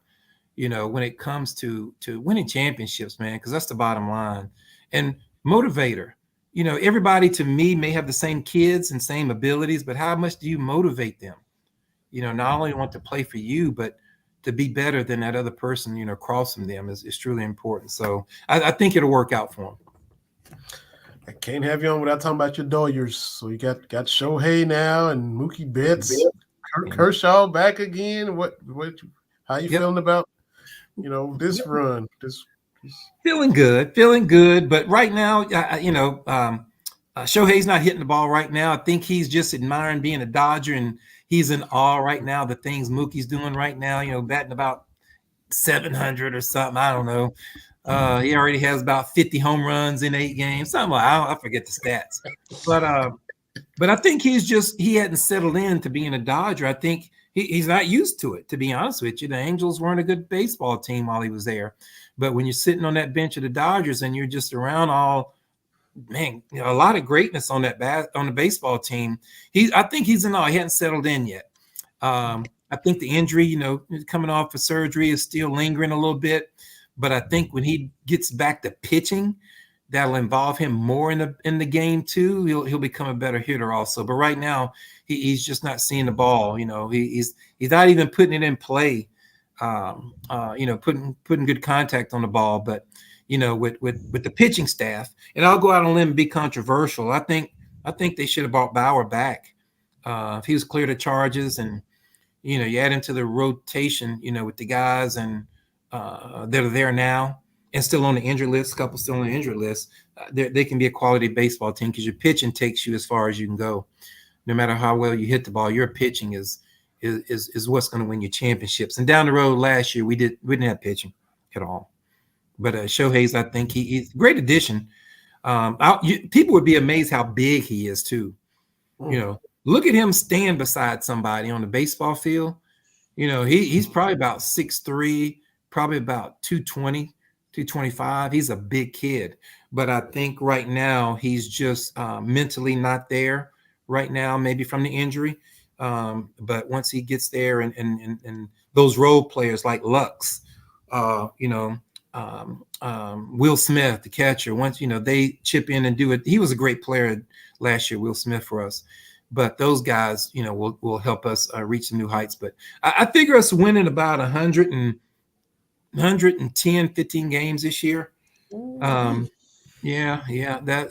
When it comes to winning championships, man, because that's the bottom line. And motivator, everybody to me may have the same kids and same abilities, but how much do you motivate them? Not only want to play for you, but to be better than that other person, across from them is truly important. So I think it'll work out for them. I can't have you on without talking about your Doyers. So you got Shohei now and Mookie Betts, Kershaw back again. How you feeling about this run? Feeling good. But right now, Shohei's not hitting the ball right now. I think he's just admiring being a Dodger, and he's in awe right now. The things Mookie's doing right now, batting about 700 or something. I don't know. He already has about 50 home runs in 8 games. Something like I forget the stats. But I think he hadn't settled in to being a Dodger. I think he's not used to it, to be honest with you. The Angels weren't a good baseball team while he was there. But when you're sitting on that bench of the Dodgers and you're just around a lot of greatness on on the baseball team, I think he's in awe. He hadn't settled in yet. I think the injury, coming off of surgery is still lingering a little bit. But I think when he gets back to pitching, that'll involve him more in the game too. He'll become a better hitter also. But right now, he's just not seeing the ball. He's not even putting it in play. Putting good contact on the ball. But with the pitching staff, and I'll go out on a limb and be controversial. I think they should have brought Bauer back if he was clear of charges, and you add him to the rotation. With the guys and. That are there now and still on the injured list, a couple still on the injured list, they can be a quality baseball team because your pitching takes you as far as you can go. No matter how well you hit the ball, your pitching is what's going to win you championships. And down the road last year, we didn't have pitching at all. But Shohei's, I think he's a great addition. People would be amazed how big he is too. Look at him stand beside somebody on the baseball field. He's probably about 6'3", probably about 220, 225. He's a big kid. But I think right now he's just mentally not there right now, maybe from the injury. But once he gets there and those role players like Lux, Will Smith, the catcher, once, they chip in and do it. He was a great player last year, Will Smith, for us. But those guys, will help us reach some new heights. But I figure us winning about 110, 15 games this year. That,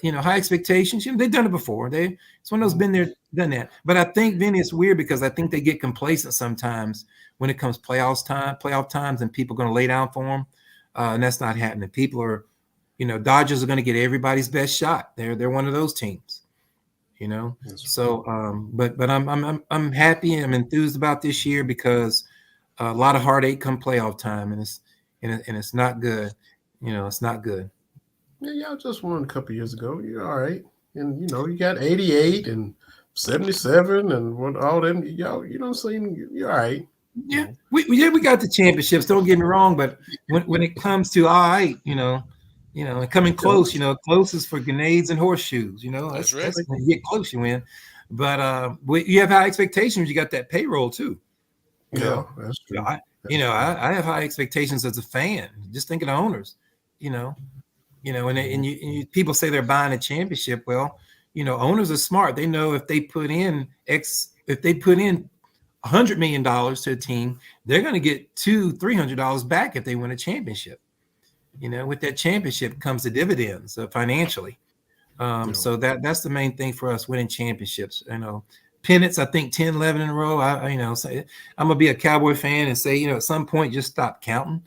high expectations. They've done it before. It's one of those been there done that. But I think, Vinny, it's weird because I think they get complacent sometimes when it comes playoff times, and people are going to lay down for them. And that's not happening. People are, Dodgers are going to get everybody's best shot. They're one of those teams, So, but I'm happy and I'm enthused about this year because a lot of heartache come playoff time, and it's not good. It's not good. Yeah, y'all just won a couple years ago. You're all right. And, you got 88 and 77 and what all them. Y'all, you're all right. Yeah, we got the championships. Don't get me wrong, but when it comes to all right, and coming close, close is for grenades and horseshoes. That's right. That's when you get close, you win. But you have high expectations. You got that payroll too. Yeah, that's true. I have high expectations as a fan. Just think of the owners. And you people say they're buying a championship. Well, owners are smart. They know if they put in $100 million to a team, they're going to get $200-300 back if they win a championship. With that championship comes the dividends financially. So that's the main thing for us, winning championships. Pennants, I think 10, 11 in a row. I'm going to be a Cowboy fan and say, at some point, just stop counting.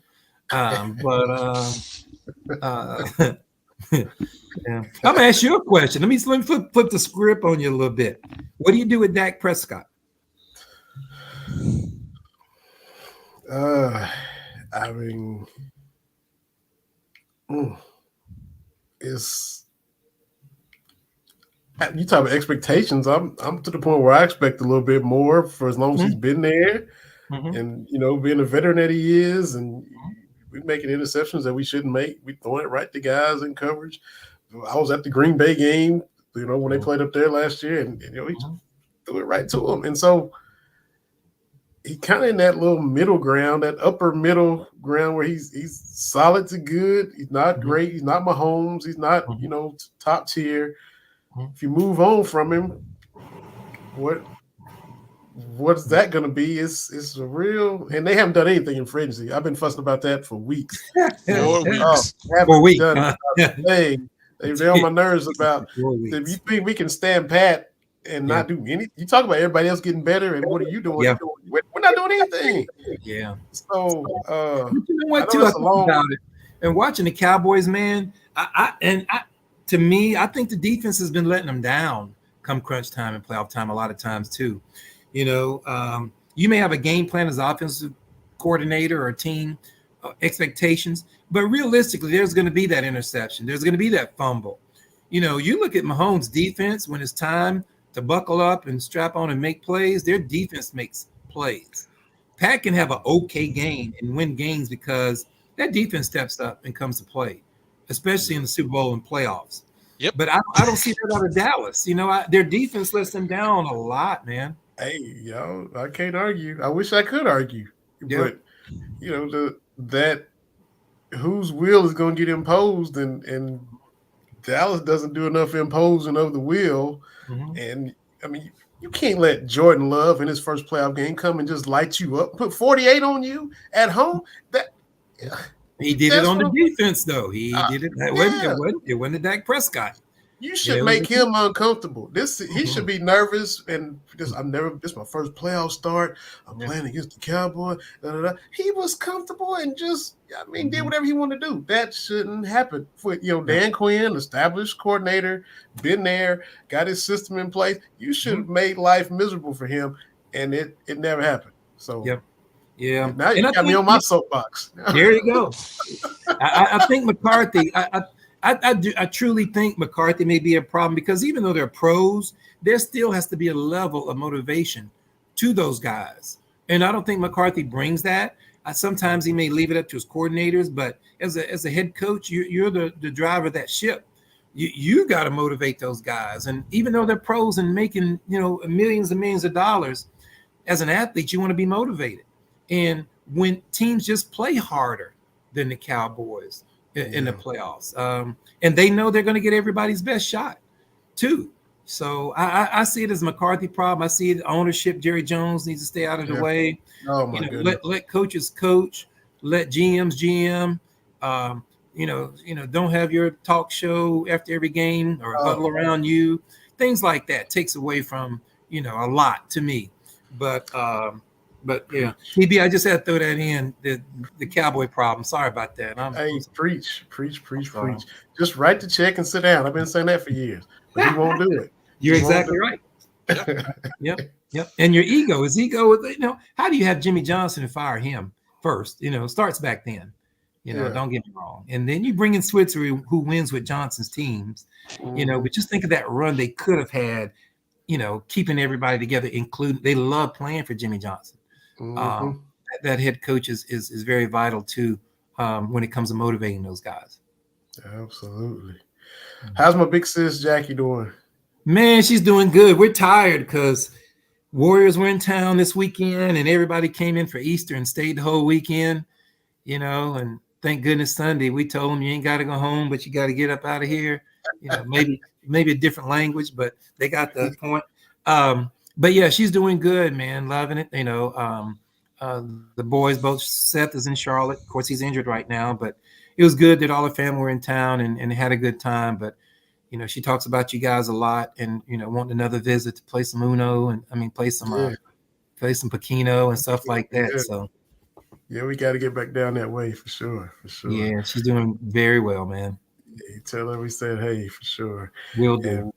Yeah. I'm going to ask you a question. Let me flip the script on you a little bit. What do you do with Dak Prescott? It's you talk about expectations. I'm to the point where I expect a little bit more for as long as he's been there, and being a veteran that he is, and we're making interceptions that we shouldn't make. We throwing it right to guys in coverage. I was at the Green Bay game, when they played up there last year, and he threw it right to him, and so. He kind of in that little middle ground, that upper middle ground where he's solid to good. He's not great. He's not Mahomes. He's not, top tier. If you move on from him, what's that going to be? It's a real, and they haven't done anything in free agency. I've been fussing about that for weeks. 4 weeks. They're on my nerves about if you think we can stand pat and not do anything. You talk about everybody else getting better, and what are you doing? Yeah. We're not doing anything. Yeah. So you know what? Too, I think about it. And watching the Cowboys, man, to me, I think the defense has been letting them down come crunch time and playoff time a lot of times too. You may have a game plan as an offensive coordinator or team expectations, but realistically, there's going to be that interception. There's going to be that fumble. You look at Mahomes' defense when it's time to buckle up and strap on and make plays. Their defense makes plays. Pat can have an okay game and win games because that defense steps up and comes to play, especially in the Super Bowl and playoffs. Yep. But I don't see that out of Dallas. Their defense lets them down a lot, man. Hey, I can't argue. I wish I could argue. Yep. But, that whose will is going to get imposed, and Dallas doesn't do enough imposing of the will. And, you can't let Jordan Love in his first playoff game come and just light you up, put 48 on you at home. He did it on the defense, though. He did it. It wasn't Dak Prescott. You should make him uncomfortable. He should be nervous, and because this is my first playoff start. I'm playing against the Cowboys. He was comfortable and just, did whatever he wanted to do. That shouldn't happen. For Dan Quinn, established coordinator, been there, got his system in place. You should have made life miserable for him, and it never happened. So yeah. Now you got me on my soapbox. There you go. I think McCarthy. I truly think McCarthy may be a problem because even though they're pros, there still has to be a level of motivation to those guys. And I don't think McCarthy brings that. Sometimes he may leave it up to his coordinators, but as a head coach, you're the driver of that ship. You got to motivate those guys. And even though they're pros and making, millions and millions of dollars, as an athlete, you want to be motivated. And when teams just play harder than the Cowboys in the playoffs, and they know they're going to get everybody's best shot too. So I see it as a McCarthy problem. I see it ownership. Jerry Jones needs to stay out of the way. Oh my goodness. Let coaches coach. Let GMs GM. Don't have your talk show after every game or huddle around you. Things like that takes away from a lot to me. But yeah, TB, I just had to throw that in, the Cowboy problem. Sorry about that. Hey, preach. Just write the check and sit down. I've been saying that for years, but he won't do it. You're exactly right. Yep. And your ego, how do you have Jimmy Johnson and fire him first? Starts back then. Don't get me wrong. And then you bring in Switzer, who wins with Johnson's teams. But just think of that run they could have had. Keeping everybody together, including they love playing for Jimmy Johnson. That head coach is very vital too when it comes to motivating those guys. Absolutely. How's my big sis Jackie doing? Man, she's doing good. We're tired because Warriors were in town this weekend and everybody came in for Easter and stayed the whole weekend, and thank goodness Sunday we told them you ain't got to go home, but you got to get up out of here. Maybe a different language, but they got the point. But yeah, she's doing good, man. Loving it. The boys, both Seth is in Charlotte. Of course, he's injured right now, but it was good that all the family were in town and had a good time. But she talks about you guys a lot, and wanting another visit to play some Uno and play some Pacino and stuff like that. Yeah. So yeah, we got to get back down that way for sure. Yeah, she's doing very well, man. You tell her we said hey for sure. Will do. And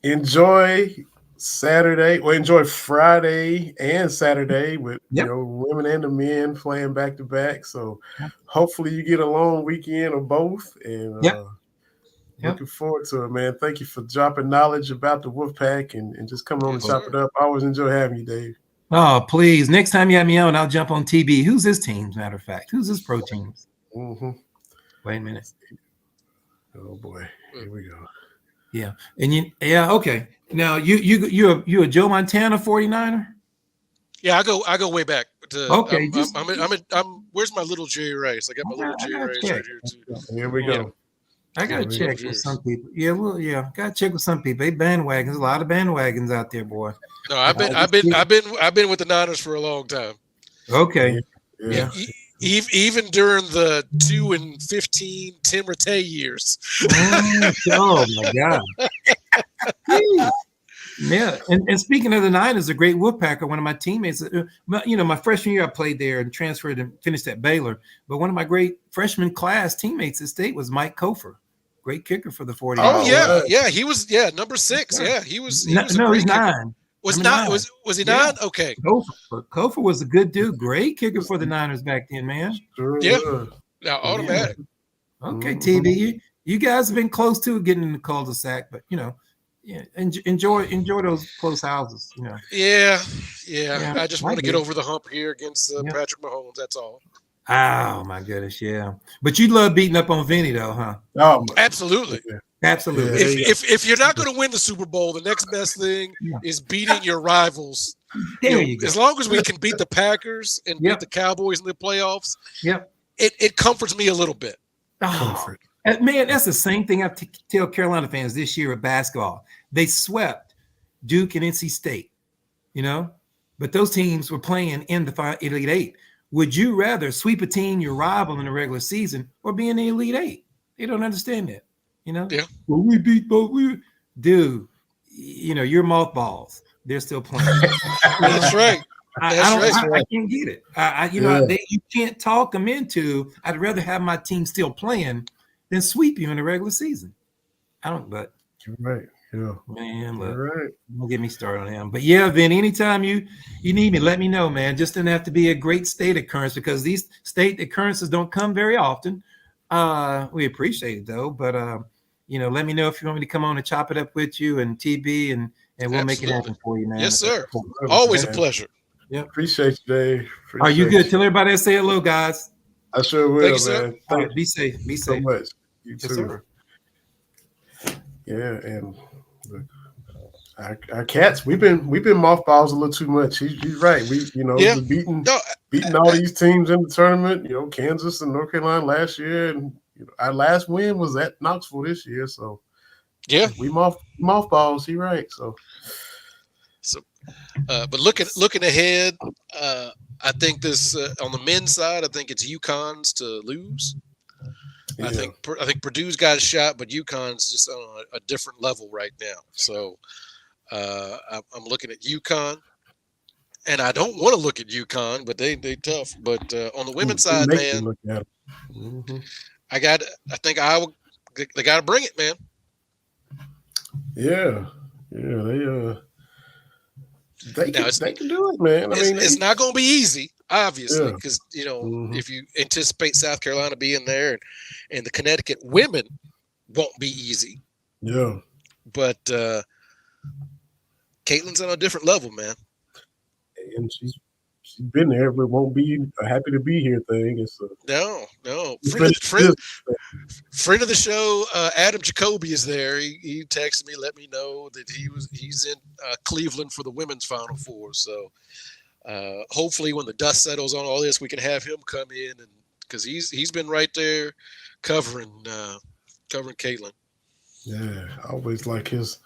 enjoy Saturday, or enjoy Friday and Saturday with women and the men playing back to back. So hopefully you get a long weekend of both. And looking forward to it, man. Thank you for dropping knowledge about the Wolfpack and just coming on and chop it up. I always enjoy having you, Dave. Oh, please. Next time you have me on, I'll jump on TB. Who's his team, matter of fact? Who's his pro teams? Wait a minute. Oh boy, here we go. Yeah, and okay. Now you're a Joe Montana 49er? Yeah, I go way back. Okay, I'm where's my little Jerry Rice? I got my little Jerry Rice right here too. Here we go. I gotta check with some people. Gotta check with some people. They bandwagons, a lot of bandwagons out there, boy. No, I've been with the Niners for a long time. Okay. Yeah. Even during the 2-15 Tim Rattay years. Oh my God. Yeah. And speaking of the Niners, a great Wolfpacker, one of my teammates, my freshman year I played there and transferred and finished at Baylor. But one of my great freshman class teammates at State was Mike Kofer. Great kicker for the 49ers. Oh yeah. He was number 6. Yeah, he was he's 9. Was he 9? Okay. Kofer was a good dude. Great kicker for the Niners back then, man. Sure. Yeah. Now automatic. Okay, TB, you guys have been close to getting in the cul-de-sac, but enjoy those close houses. Yeah. I just want to get over the hump here against Patrick Mahomes. That's all. Oh my goodness, yeah. But you love beating up on Vinny, though, huh? Oh, absolutely. Yeah. Absolutely. If you're not going to win the Super Bowl, the next best thing is beating your rivals. There you go. As long as we can beat the Packers and beat the Cowboys in the playoffs, it comforts me a little bit. Comfort. Man, that's the same thing I tell Carolina fans this year with basketball. They swept Duke and NC State, but those teams were playing in the Elite Eight. Would you rather sweep a team, your rival in the regular season, or be in the Elite Eight? They don't understand that. Yeah. Well, we beat both. Dude, you're mothballs. They're still playing. That's right. I can't get it. You can't talk them into. I'd rather have my team still playing than sweep you in the regular season. But you're right. Yeah, man, look, right. Don't get me started on him. But yeah, Vin, anytime you need me, let me know, man. Just doesn't have to be a great state occurrence because these state occurrences don't come very often. We appreciate it though, but let me know if you want me to come on and chop it up with you and TB and we'll make it happen for you, man. Yes, sir. Always a pleasure. Yeah, appreciate you, Dave. Are you good? Tell everybody to say hello, guys. I sure will, Thank you, man. sir. All right, be safe. Be safe. So much. You Yes, too. sir. Yeah, and look, our cats, we've been mothballs a little too much. He's right. We we're beating all these teams in the tournament. Kansas and North Carolina last year, and our last win was at Knoxville this year. So yeah, we mothballs. He right. So but looking ahead, I think this on the men's side, I think it's UConn's to lose. Yeah. I think Purdue's got a shot, but UConn's just on a different level right now. So I'm looking at UConn, and I don't want to look at UConn, but they tough. But on the women's side, Make you man, look at 'em. Mhm. I think Iowa, they got to bring it, man. Yeah, they can do it, man. I mean, it's not going to be easy, obviously, Yeah. because Mhm. if you anticipate South Carolina being there, and the Connecticut women won't be easy, Yeah. but Caitlin's on a different level, man. And she's been there, but won't be a happy to be here thing. It's No. Friend- Friend of the show, Adam Jacoby is there. He texted me, let me know that he's in Cleveland for the women's Final Four. So hopefully, when the dust settles on all this, we can have him come in, and because he's been right there covering Caitlin. Yeah, I always like his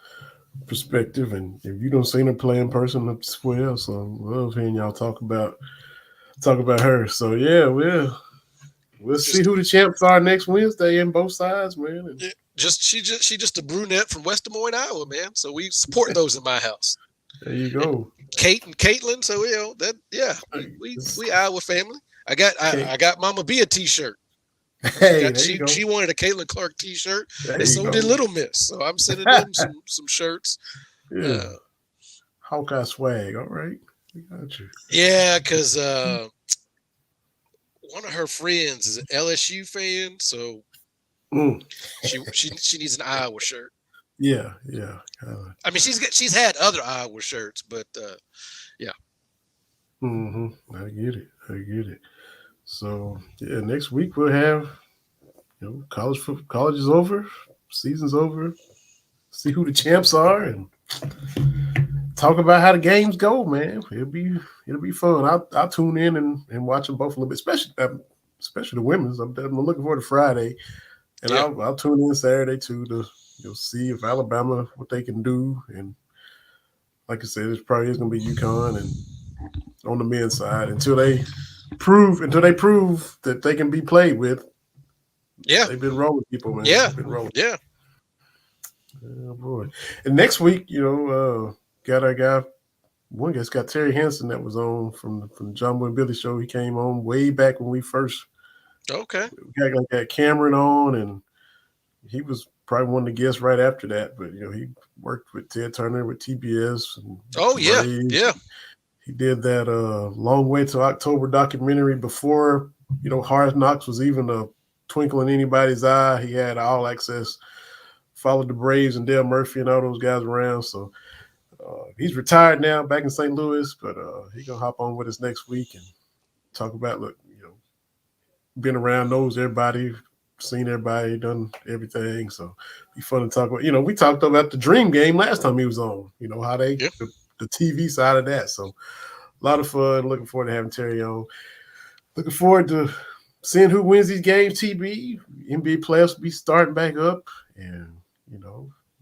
perspective, and if you don't see him play in person, as well. So I love hearing y'all talk about her. So yeah, we'll see who the champs are next Wednesday in both sides, man. And She just a brunette from West Des Moines, Iowa, man. So we support those in my house. There you go. Kate and Caitlin. So we Iowa family. I got Mama B a t-shirt. Hey, She wanted a Caitlin Clark t-shirt, and you so go. did Little Miss. So I'm sending them some shirts. Yeah. Hawkeye swag. All right. We got you. Yeah, because one of her friends is an LSU fan, so she needs an Iowa shirt. Yeah. I mean, she's had other Iowa shirts, but yeah. I get it. So yeah, next week we'll have college is over, season's over. See who the champs are and talk about how the games go, man. It'll be fun. I'll tune in and watch them both a little bit, especially the women's. I'm looking forward to Friday, and I'll tune in Saturday too to see if Alabama what they can do. And like I said, it's probably going to be UConn and on the men's side until they prove that they can be played with. Yeah, they've been rolling people, man. Yeah, they've been rolling. Yeah. Oh boy! And next week, got our guy. One guy's got Terry Hansen that was on from the John Boy and Billy show. He came on way back when we first. Okay. We got Cameron on, and he was probably one of the guests right after that. But he worked with Ted Turner with TBS. And yeah. He did that Long Way to October documentary before Hard Knocks was even a twinkle in anybody's eye. He had all access. Followed the Braves and Dale Murphy and all those guys around. So he's retired now, back in St. Louis, but he's gonna hop on with us next week and talk about been around, knows everybody, seen everybody, done everything. So be fun to talk about. We talked about the Dream Game last time he was on. How they the TV side of that. So a lot of fun. Looking forward to having Terry on. Looking forward to seeing who wins these games. TB NBA playoffs will be starting back up and.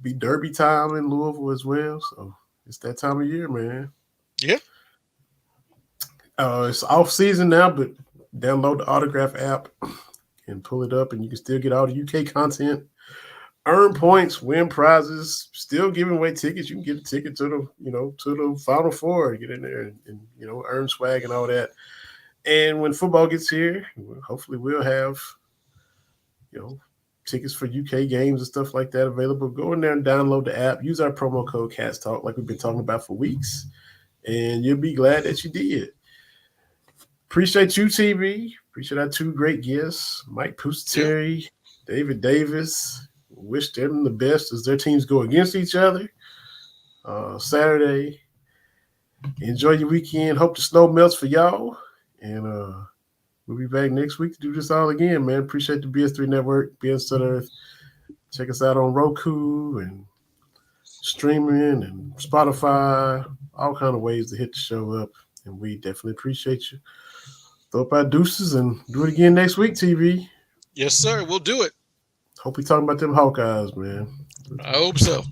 Be derby time in Louisville as well. So it's that time of year, man. Yeah. It's off season now, but download the Autograph app and pull it up, and you can still get all the UK content, earn points, win prizes, still giving away tickets. You can get a ticket to the Final Four, get in there and earn swag and all that. And when football gets here, hopefully we'll have, tickets for UK games and stuff like that available. Go in there and download the app. Use our promo code Cats Talk like we've been talking about for weeks, and you'll be glad that you did. Appreciate you, TV. Appreciate our two great guests, Mike Pusateri, David Davis. Wish them the best as their teams go against each other Saturday. Enjoy your weekend. Hope the snow melts for y'all, and we'll be back next week to do this all again, man. Appreciate the BS3 Network, BS to Earth. Check us out on Roku and streaming and Spotify, all kind of ways to hit the show up. And we definitely appreciate you. Throw up our deuces and do it again next week, TV. Yes, sir. We'll do it. Hope we talking about them Hawkeyes, man. I hope so.